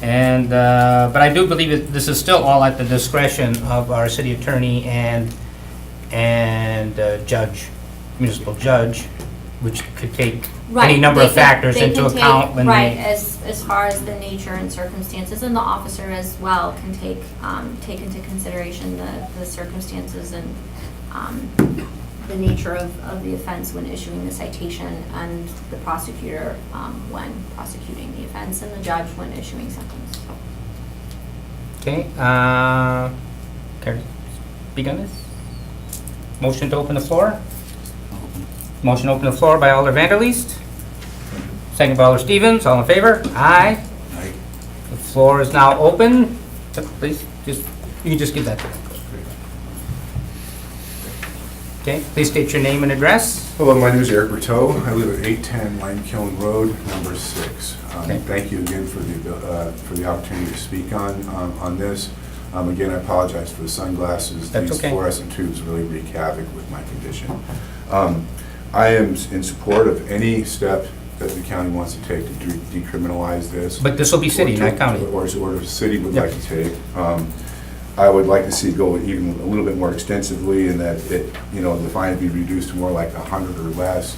And, but I do believe that this is still all at the discretion of our city attorney and judge, municipal judge, which could take any number of factors into account when Right, they... as far as the nature and circumstances, and the officer as well can take into consideration the circumstances and the nature of the offense when issuing the citation, and the prosecutor when prosecuting the offense, and the judge when issuing sentence. Okay, can I speak on this? Motion to open the floor? Motion to open the floor by Alder Vanderleest. Second by Alder Stevens. All in favor? Aye. Aye. The floor is now open. Please, you can just give that to them. Okay, please state your name and address. Hello, my name is Eric Berteau. I live at 810 Limekiln Road, number 6. Okay. Thank you again for the opportunity to speak on this. Again, I apologize for the sunglasses. That's These okay. fluorescent tubes really wreak havoc with my condition. I am in support of any step that the county wants to take to decriminalize this. But this will be city, not county. Or the city would Yep. like to take. I would like to see it go even a little bit more extensively, and that it, the fine be reduced to more like 100 or less.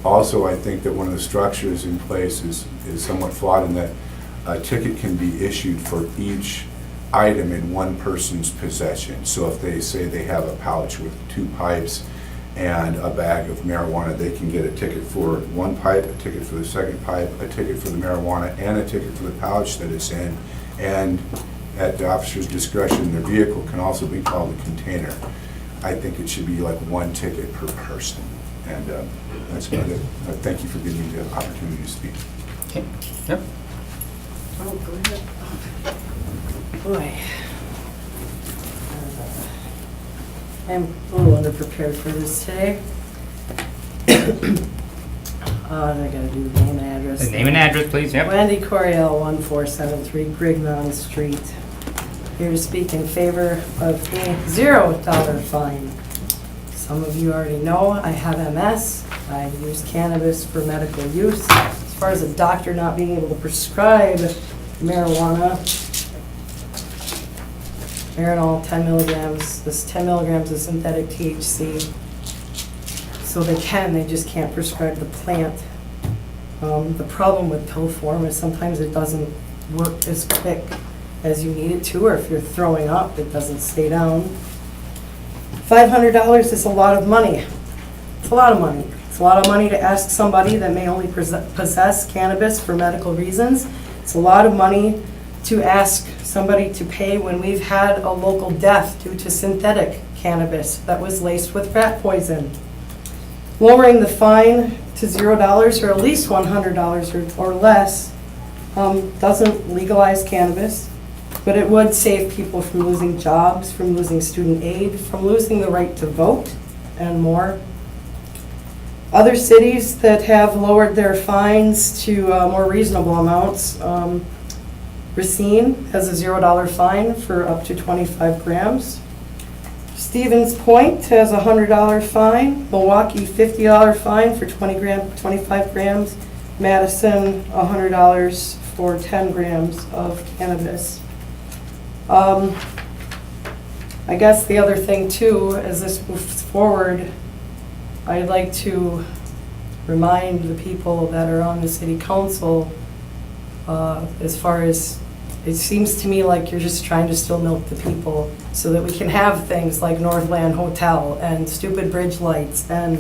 Also, I think that one of the structures in place is somewhat flawed in that a ticket can be issued for each item in one person's possession. So if they say they have a pouch with 2 pipes and a bag of marijuana, they can get a ticket for 1 pipe, a ticket for the second pipe, a ticket for the marijuana, and a ticket for the pouch that it's in. And at the officer's discretion, their vehicle can also be called a container. I think it should be like 1 ticket per person. And that's about it. Thank you for giving me the opportunity to speak. Okay, yep. Oh, go ahead. Boy. I'm a little underprepared for this today. I gotta do the name and address. The name and address, please, yep. Wendy Coriel, 1473 Grignon Street. Here to speak in favor of a $0 fine. Some of you already know I have MS. I use cannabis for medical use. As far as a doctor not being able to prescribe marijuana, Marinol 10 milligrams, this 10 milligrams of synthetic THC. So they just can't prescribe the plant. The problem with pill form is sometimes it doesn't work as quick as you need it to, or if you're throwing up, it doesn't stay down. $500 is a lot of money. It's a lot of money. It's a lot of money to ask somebody that may only possess cannabis for medical reasons. It's a lot of money to ask somebody to pay when we've had a local death due to synthetic cannabis that was laced with rat poison. lowering the fine to $0 or at least $100 or less doesn't legalize cannabis, but it would save people from losing jobs, from losing student aid, from losing the right to vote, and more. Other cities that have lowered their fines to more reasonable amounts, Racine has a $0 fine for up to 25 grams. Stevens Point has a $100 fine. Milwaukee, $50 fine for 25 grams. Madison, $100 for 10 grams of cannabis. I guess the other thing too, as this moves forward, I'd like to remind the people that are on the city council, as far as, it seems to me like you're just trying to still milk the people so that we can have things like Northland Hotel and stupid bridge lights and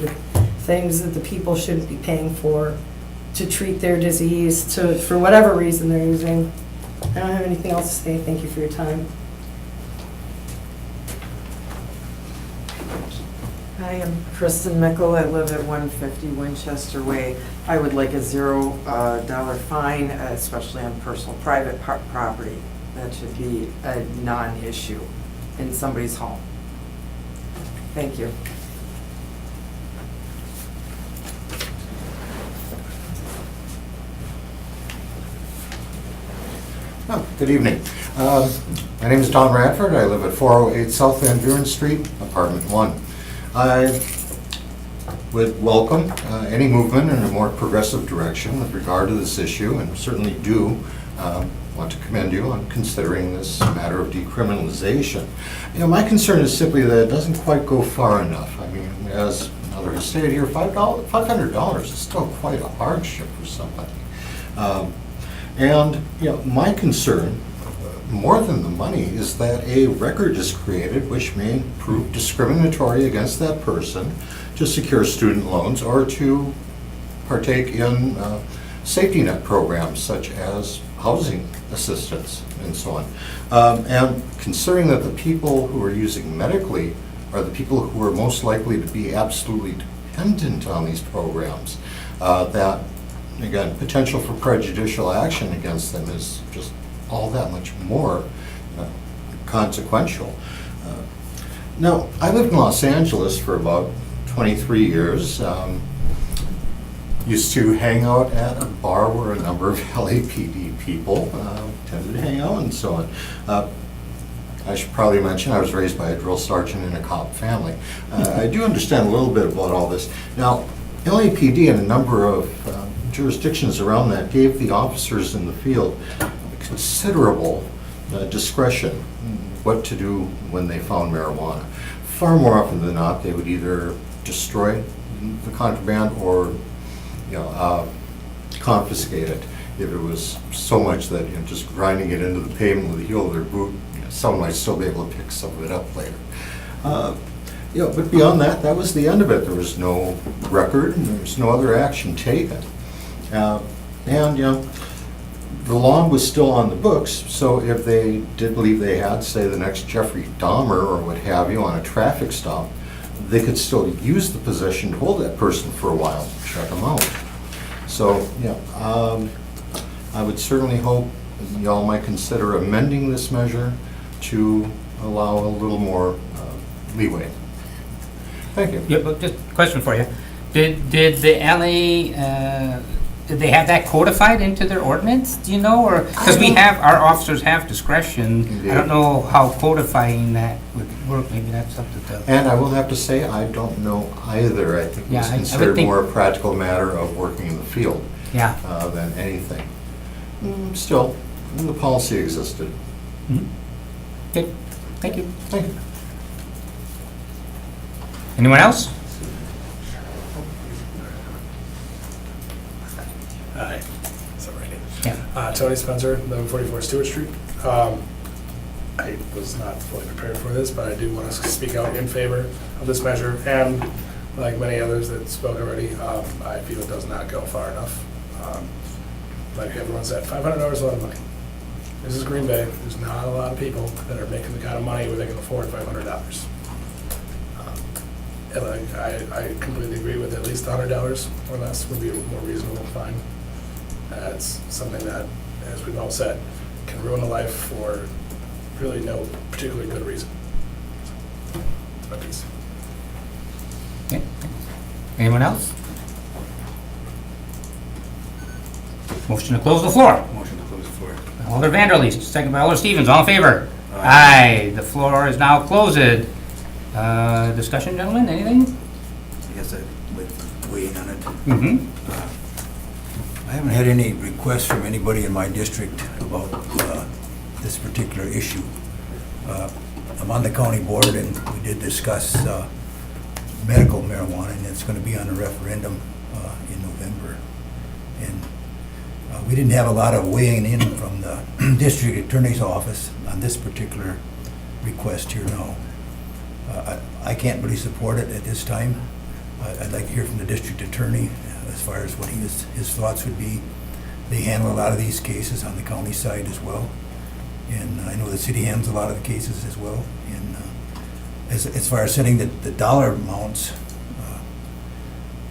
things that the people shouldn't be paying for to treat their disease for whatever reason they're using. I don't have anything else to say. Thank you for your time. Hi, I'm Kristen Mickle. I live at 150 Winchester Way. I would like a $0 fine, especially on personal private property. That should be a non-issue in somebody's home. Thank you. Good evening. My name is Don Radford. I live at 408 South Van Buren Street, apartment 1. I would welcome any movement in a more progressive direction with regard to this issue, and certainly do want to commend you on considering this matter of decriminalization. You know, my concern is simply that it doesn't quite go far enough. I mean, as another has stated here, $500 is still quite a hardship for somebody. And you know, my concern, more than the money, is that a record is created which may prove discriminatory against that person to secure student loans or to partake in safety net programs such as housing assistance and so on. And considering that the people who are using medically are the people who are most likely to be absolutely dependent on these programs, that again, potential for prejudicial action against them is just all that much more consequential. Now, I lived in Los Angeles for about 23 years. Used to hang out at a bar where a number of LAPD people tended to hang out and so on. I should probably mention I was raised by a drill sergeant in a cop family. I do understand a little bit about all this. Now, LAPD and a number of jurisdictions around that gave the officers in the field considerable discretion what to do when they found marijuana. Far more often than not, they would either destroy the contraband or, you know, confiscate it. If it was so much that, you know, just grinding it into the pavement with the heel of their boot, you know, someone might still be able to pick some of it up later. You know, but beyond that, that was the end of it. There was no record and there was no other action taken. And, you know, the law was still on the books, so if they did believe they had, say, the next Jeffrey Dahmer or what have you on a traffic stop, they could still use the possession to hold that person for a while, check them out. So, yeah, I would certainly hope y'all might consider amending this measure to allow a little more leeway. Thank you. Yeah, but just a question for you. Did the LA, did they have that codified into their ordinance, do you know, or, because we have, our officers have discretion. Indeed. I don't know how codifying that would work, maybe that's something to. And I will have to say, I don't know either. I think Yeah, it's I would considered think- more a practical matter of working in the field Yeah. than anything. Still, the policy existed. Mhm. Good, thank you. Thank you. Anyone else? Hi, is that right? Yeah. Tony Spencer, 1144 Stewart Street. I was not fully prepared for this, but I do want to speak out in favor of this measure. And like many others that spoke already, I feel it does not go far enough. Like everyone said, $500 is a lot of money. This is Green Bay. There's not a lot of people that are making the kind of money where they can afford $500. And I completely agree with at least $100 or less would be a more reasonable fine. It's something that, as we've all said, can ruin a life for really no particularly good reason. That's my piece. Okay. Anyone else? Motion to close the floor. Motion to close the floor. Alder Vanderleest, second by Alder Stevens, all in favor? Aye. The floor is now closed. Discussion, gentlemen, anything? I guess I'd like to weigh in on it. Mm-hmm. I haven't had any requests from anybody in my district about this particular issue. I'm on the county board, and we did discuss medical marijuana, and it's going to be on a referendum in November. And we didn't have a lot of weighing in from the district attorney's office on this particular request here now. I can't really support it at this time. I'd like to hear from the district attorney as far as what his thoughts would be. They handle a lot of these cases on the county side as well. And I know the city handles a lot of the cases as well. And as far as setting the dollar amounts,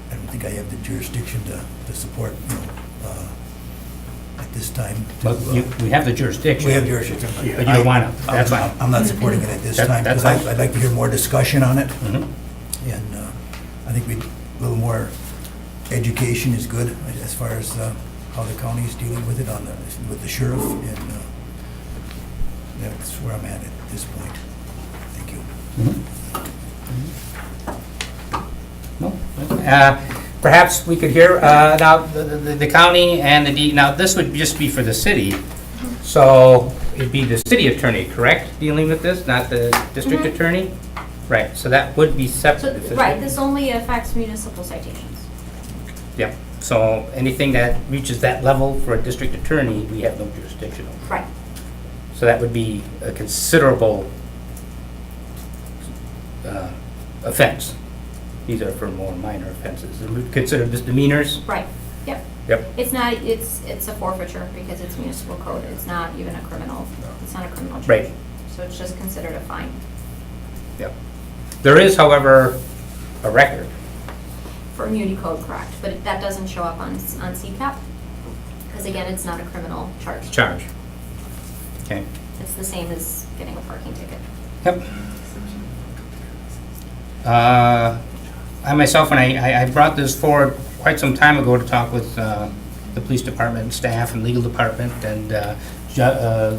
I don't think I have the jurisdiction to support, at this time. But we have the jurisdiction. We have jurisdiction. But you don't want to, that's fine. I'm not supporting it at this time, That's because fine. I'd like to hear more discussion on it. Mhm. And I think a little more education is good as far as how the county is dealing with it with the sheriff. And that's where I'm at this point. Thank you. No? Perhaps we could hear, now, the county and now, this would just be for the city. So it'd be the city attorney, correct, dealing with this, not the district Mhm. attorney? Right, so that would be So, separate. right, this only affects municipal citations. Yep, so anything that reaches that level for a district attorney, we have no jurisdiction over. Right. So that would be a considerable offense. These are for more minor offenses. We consider misdemeanors? Right, yep. Yep. It's not, it's a forfeiture because it's municipal code. It's not even a criminal, it's not a criminal charge. Right. So it's just considered a fine. Yep. There is, however, a record. For immunity code, correct, but that doesn't show up on CCAP, because again, it's not a criminal charge. Charge. Okay. It's the same as getting a parking ticket. Yep. I myself, and I brought this forward quite some time ago to talk with the police department and staff and legal department and our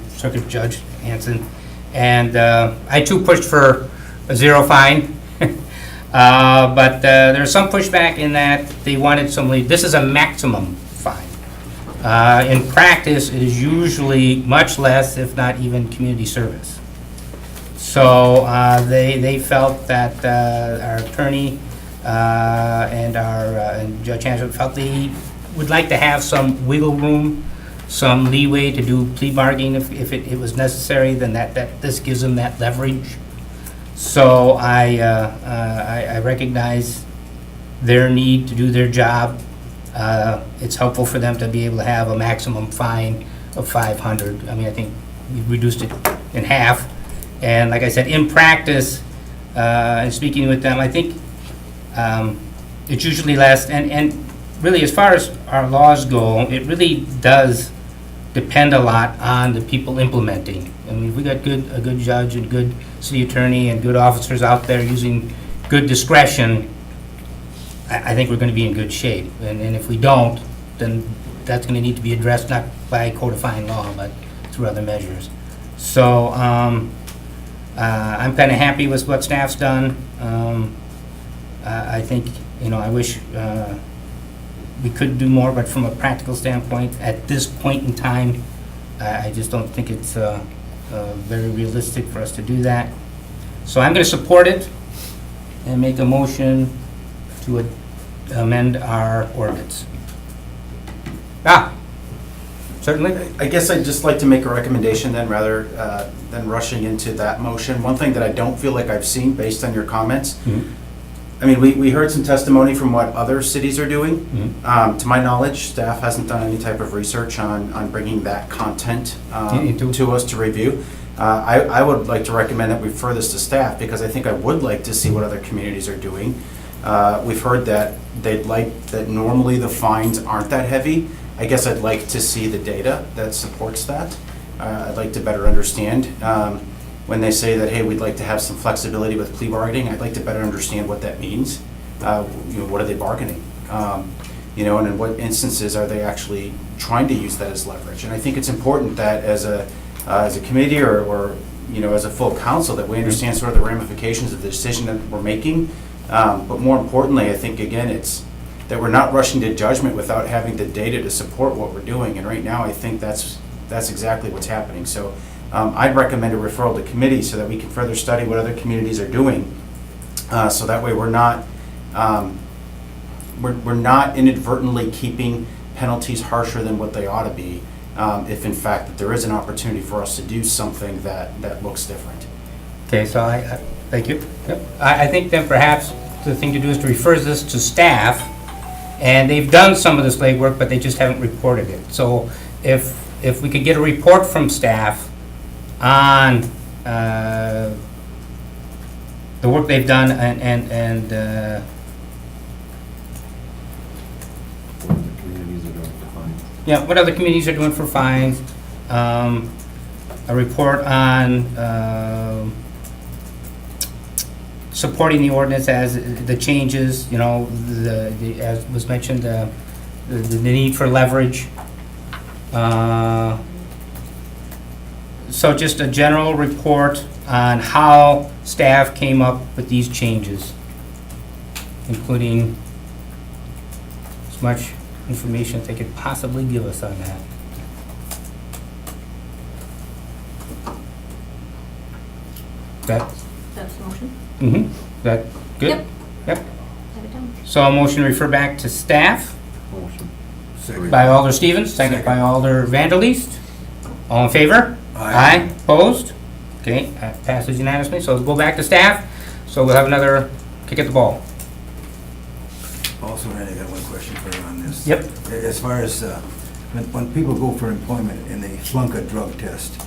circuit judge, Hanson. And I too pushed for a zero fine. But there's some pushback in that they wanted this is a maximum fine. In practice, it is usually much less, if not even community service. So they felt that our attorney and Judge Hanson felt they would like to have some wiggle room, some leeway to do plea bargaining if it was necessary, then that this gives them that leverage. So I recognize their need to do their job. It's helpful for them to be able to have a maximum fine of $500. I mean, I think we reduced it in half. And like I said, in practice, and speaking with them, I think it's usually less. And really, as far as our laws go, it really does depend a lot on the people implementing. I mean, if we got a good judge and good city attorney and good officers out there using good discretion, I think we're going to be in good shape. And if we don't, then that's going to need to be addressed not by codifying law, but through other measures. So I'm kind of happy with what staff's done. I think, I wish we could do more, but from a practical standpoint, at this point in time, I just don't think it's very realistic for us to do that. So I'm going to support it and make a motion to amend our ordinance. Certainly. I guess I'd just like to make a recommendation then, rather than rushing into that motion. One thing that I don't feel like I've seen based on your comments, I mean, we heard some testimony from what other cities are doing. To my knowledge, staff hasn't done any type of research on bringing that content to us to review. I would like to recommend that we refer this to staff, because I think I would like to see what other communities are doing. We've heard that they'd like, that normally the fines aren't that heavy. I guess I'd like to see the data that supports that. I'd like to better understand. When they say that, hey, we'd like to have some flexibility with plea bargaining, I'd like to better understand what that means. What are they bargaining? And in what instances are they actually trying to use that as leverage? And I think it's important that as a committee or as a full council, that we understand sort of the ramifications of the decision that we're making. But more importantly, I think, again, it's that we're not rushing to judgment without having the data to support what we're doing. And right now, I think that's exactly what's happening. So I'd recommend a referral to committee so that we can further study what other communities are doing. So that way we're not inadvertently keeping penalties harsher than what they ought to be, if in fact that there is an opportunity for us to do something that looks different. Okay, so I thank you. Yep. I think then perhaps the thing to do is to refer this to staff, and they've done some of this legwork, but they just haven't reported it. So if we could get a report from staff on the work they've done and What the communities are doing for fines. yeah, what other communities are doing for fines, a report on supporting the ordinance as the changes, as was mentioned, the need for leverage. So just a general report on how staff came up with these changes, including as much information as they could possibly give us on that. That's the motion. That good? Yep. Yep. Have it done. So a motion to refer back to staff Motion. Second. by Alder Stevens, second by Alder Vanderleest. All in favor? Aye. Opposed? Okay, that passes unanimously. So we'll go back to staff. So we'll have another kick at the ball. Also, Randy, I got one question for you on this. Yep. As far as when people go for employment and they flunk a drug test,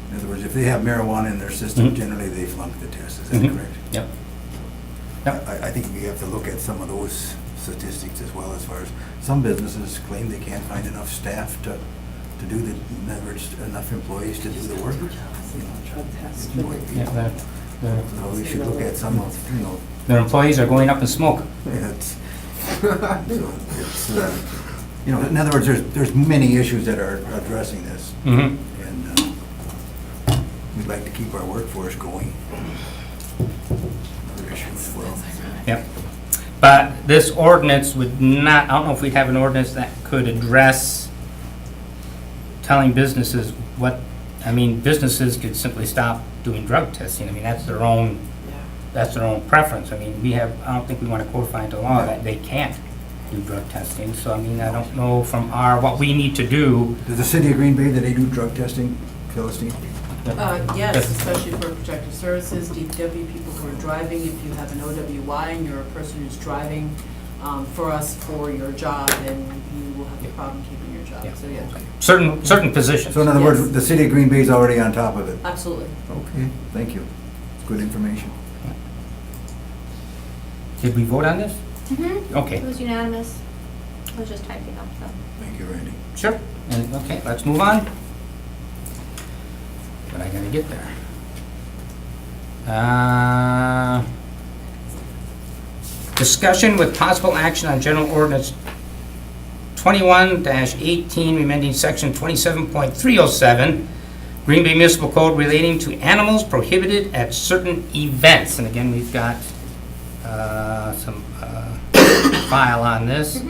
in other words, if they have marijuana in their system, Mhm. generally they flunk the test. Is that Mhm. correct? Yep. I think we have to look at some of those statistics as well, as far as some businesses claim they can't find enough staff to do the, in other words, enough employees to do the work. Yeah, So we should look at some of, their employees are going up in smoke. it's, in other words, there's many issues that are addressing this. Mhm. And we'd like to keep our workforce going. Other issue as well. Yep. But this ordinance would not, I don't know if we'd have an ordinance that could address telling businesses businesses could simply stop doing drug testing. I mean, that's their own preference. I mean, I don't think we want to codify into law that they can't do drug testing. So, I mean, I don't know from what we need to do. Does the city of Green Bay, do they do drug testing, Philistine? Yes, especially for protective services, DPW, people who are driving. If you have an OWI and you're a person who's driving for us for your job, then you will have a problem keeping your job. Yeah. So, yeah, Certain positions. So in other Yes. words, the city of Green Bay is already on top of it? absolutely. Okay, thank you. It's good information. Did we vote on this? Okay. It was unanimous. I was just typing up, so. Thank you, Randy. Sure. And, okay, let's move on. But I gotta get there. Discussion with possible action on General Ordinance 21-18, amending Section 27.307, Green Bay Municipal Code relating to animals prohibited at certain events. And again, we've got some file on this.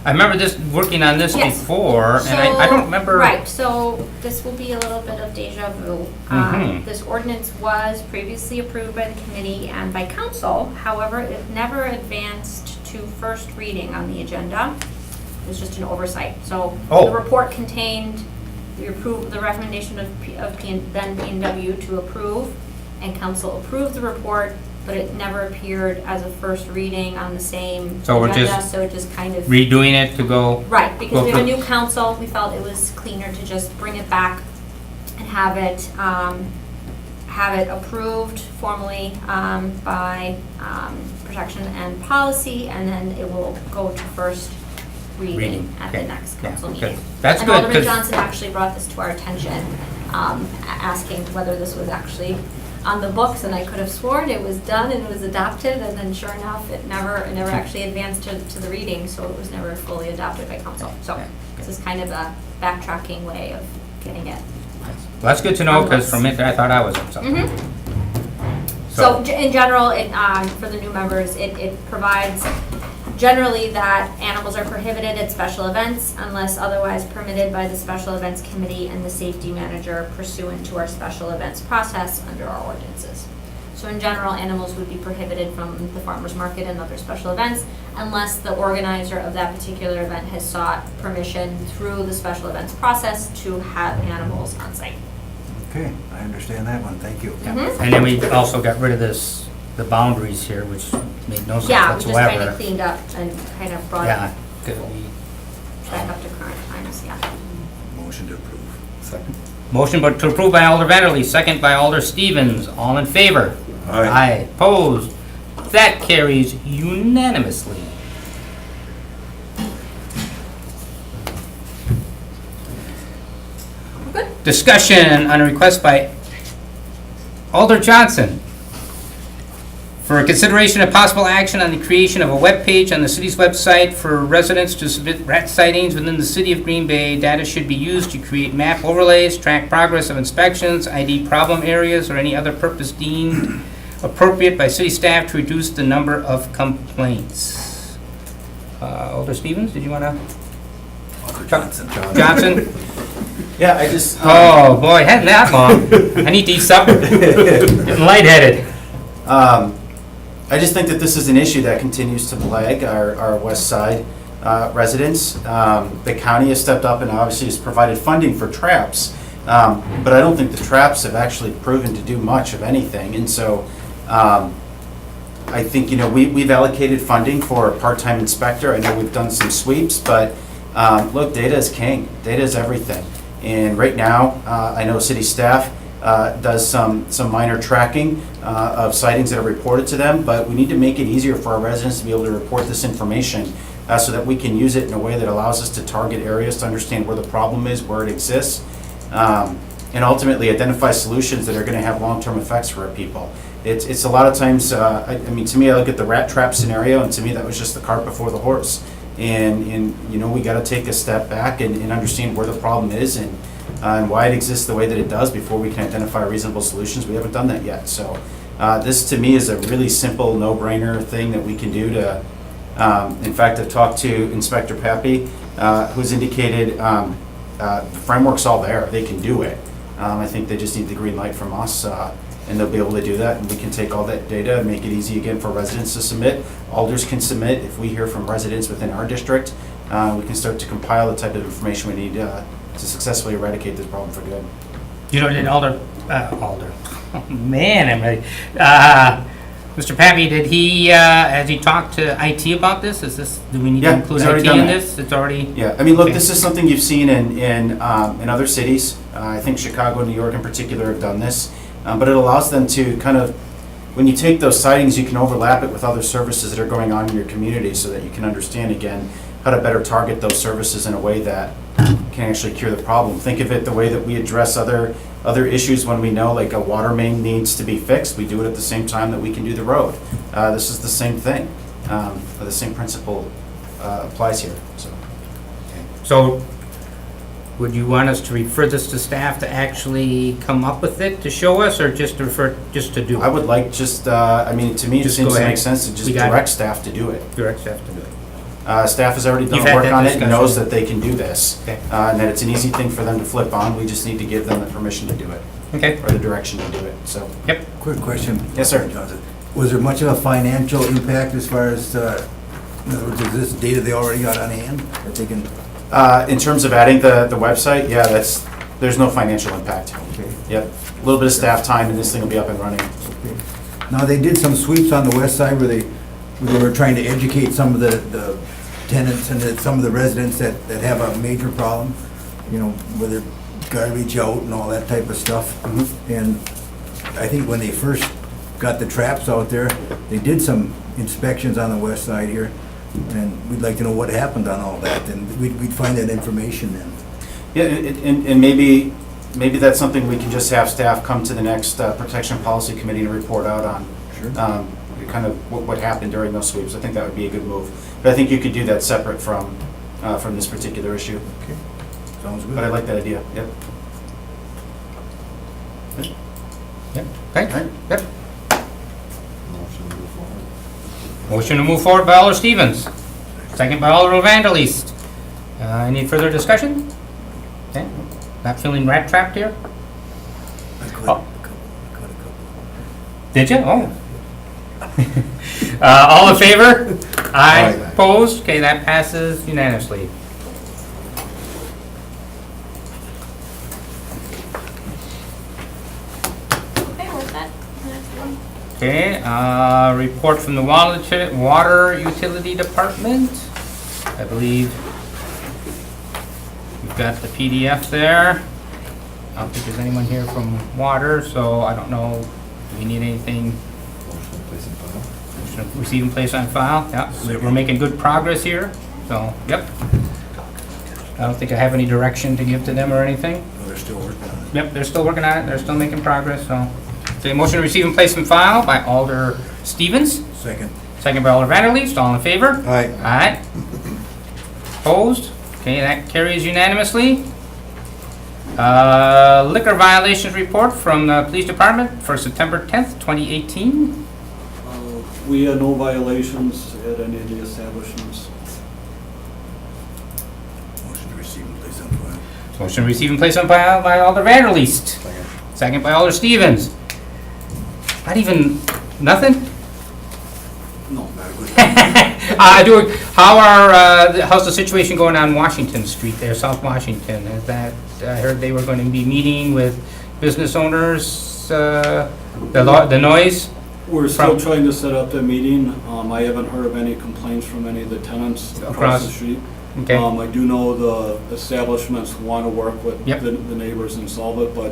I remember working on this Yes. before, and I don't remember. Right, so this will be a little bit of deja vu. Mhm. This ordinance was previously approved by the committee and by council. However, it never advanced to first reading on the agenda. It was just an oversight. So Oh. the report contained the recommendation of then P&W to approve, and council approved the report, but it never appeared as a first reading on the same So we're agenda, just so it just kind of. Redoing it to go. Right, because we have a Well, new council, we felt it was cleaner to just bring it back and have it have it approved formally by Protection and Policy, and then it will go to first reading Reading, at the okay. next Yeah, council okay. meeting. That's And good, Alderman 'cause- Johnson actually brought this to our attention, asking whether this was actually on the books, and I could have sworn it was done and it was adopted, and then sure enough, it never actually advanced to the reading, so it was never fully adopted by council. So Okay. this is kind of a backtracking way of getting it. Well, that's good to know, because from it, I thought I was on something. Mhm. So in general, for the new members, it provides generally that animals are prohibited at special events unless otherwise permitted by the Special Events Committee and the Safety Manager pursuant to our special events process under our ordinances. So in general, animals would be prohibited from the farmer's market and other special events unless the organizer of that particular event has sought permission through the special events process to have animals on site. Okay, I understand that one, thank you. Mhm. And then we also got rid of the boundaries here, which made no sense Yeah, we just kind of whatsoever. cleaned up and kind of brought Yeah, it could we- back up to current times, yeah. Motion to approve. Second. motion but to approve by Alder Vanderlee, second by Alder Stevens. All in favor? Aye. Opposed? That carries unanimously. Good. Discussion on a request by Alder Johnson for consideration of possible action on the creation of a web page on the city's website for residents to submit rat sightings within the city of Green Bay. Data should be used to create map overlays, track progress of inspections, ID problem areas, or any other purpose deemed appropriate by city staff to reduce the number of complaints. Alder Stevens, did you want to? Alder Johnson. Johnson? Yeah, I just. Oh, boy, hadn't that long. I need to eat supper. Getting lightheaded. I just think that this is an issue that continues to plague our west side residents. The county has stepped up and obviously has provided funding for traps, but I don't think the traps have actually proven to do much of anything. And so I think, we've allocated funding for a part-time inspector. I know we've done some sweeps, but look, data is king. Data is everything. And right now, I know city staff does some minor tracking of sightings that are reported to them, but we need to make it easier for our residents to be able to report this information so that we can use it in a way that allows us to target areas to understand where the problem is, where it exists, and ultimately identify solutions that are going to have long-term effects for our people. It's a lot of times, to me, I look at the rat trap scenario, and to me, that was just the cart before the horse. And we got to take a step back and understand where the problem is and why it exists the way that it does before we can identify reasonable solutions. We haven't done that yet. So this to me is a really simple, no-brainer thing that we can do to, in fact, I've talked to Inspector Pappy, who's indicated the framework's all there. They can do it. I think they just need the green light from us, and they'll be able to do that. And we can take all that data and make it easy again for residents to submit. Alders can submit. If we hear from residents within our district, we can start to compile the type of information we need to successfully eradicate this problem for good. Did Alder, oh man, I'm ready. Mr. Pappy, did he, has he talked to IT about this? Do we need to Yeah, include he's already IT done in that. this? It's already? Yeah, look, Okay. this is something you've seen in other cities. I think Chicago and New York in particular have done this. But it allows them to kind of, when you take those sightings, you can overlap it with other services that are going on in your community so that you can understand, again, how to better target those services in a way that can actually cure the problem. Think of it the way that we address other issues when we know like a water main needs to be fixed. We do it at the same time that we can do the road. This is the same thing. The same principle applies here. So, would you want us to refer this to staff to actually come up with it, to show us, or just to refer, just to do it? I would like just, to me, it Just seems go to ahead. make sense to just We got it. direct staff to do it. Direct staff to do it. Staff has already done You've had work that on it and discussion. knows that they can do this. Okay. And that it's an easy thing for them to flip on. We just need to give them the permission to do it, Okay. or the direction to do it, so. Yep. Quick question. Yes, sir. Johnson. Was there much of a financial impact as far as, in other words, is this data they already got on hand that they can? In terms of adding the website, yeah, there's no financial impact. Okay. Yep, a little bit of staff time and this thing will be up and running. Okay. Now, they did some sweeps on the west side where they were trying to educate some of the tenants and some of the residents that have a major problem, whether garbage out and all that type of stuff. And I think when they first got the traps out there, they did some inspections on the west side here, and we'd like to know what happened on all that, and we'd find that information then. Yeah, and maybe that's something we can just have staff come to the next Protection Policy Committee and report out on. Sure. Kind of what happened during those sweeps. I think that would be a good move. But I think you could do that separate from this particular issue. Okay, sounds good. But I like that idea, yep. Yep, thanks. Right. Yep. Motion to move forward. Motion to move forward by Alder Stevens, second by Alder Vanderleest. Any further discussion? Okay, not feeling rat trapped here? I caught Oh. a couple. Did you? Oh. All in favor? Aye. Aye. Opposed? Okay, that passes unanimously. Okay, where's that? Next one. Okay, report from the Water Utility Department. I believe we've got the PDF there. I don't think there's anyone here from water, so I don't know, do we need anything? Motion to place in file. Motion to receive and place on file, yeah, we're making good progress here, so, yep. I don't think I have any direction to give to them or anything. Oh, they're still working on it. Yep, they're still working on it, they're still making progress, so. Okay, motion to receive and place in file by Alder Stevens, Second. second by Alder Vanderleest, all in favor? Aye. Aye. Opposed? Okay, that carries unanimously. Liquor violations report from the police department for September 10th, 2018. We had no violations at any of the establishments. Motion to receive and place on file. Motion to receive and place on file by Alder Vanderleest. Second by Alder Stevens. Not even, nothing? No. How's the situation going on Washington Street there, South Washington? Is that, I heard they were going to be meeting with business owners, the noise? We're still From- trying to set up the meeting. I haven't heard of any complaints from any of the tenants across the street. Okay, I do know the establishments want to work with Yep. the neighbors and solve it, but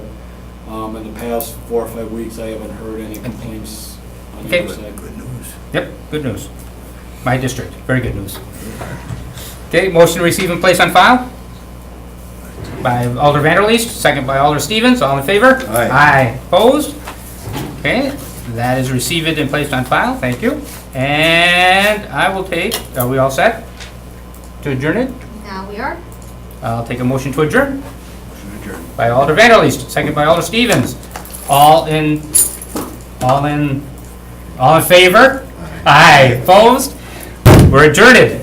in the past 4 or 5 weeks, I haven't heard any complaints on Okay. either side. Good news. yep, good news. My district, very good news. Okay, motion to receive and place on file by Alder Vanderleest, second by Alder Stevens, all in favor? Aye. Aye, opposed? Okay, that is received and placed on file, thank you. And I will take, are we all set to adjourn it? Now we are. I'll take a motion to adjourn Motion adjourned. by Alder Vanderleest, second by Alder Stevens. All in favor? Aye, opposed? We're adjourned. Good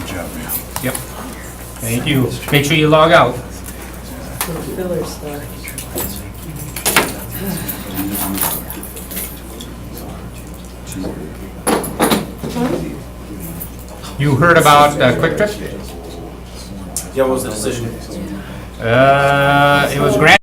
job, man. Yep. Thank you. Make sure you log out. Filler stuff. You heard about QuikTrip? Yeah, what was the decision? It was granted.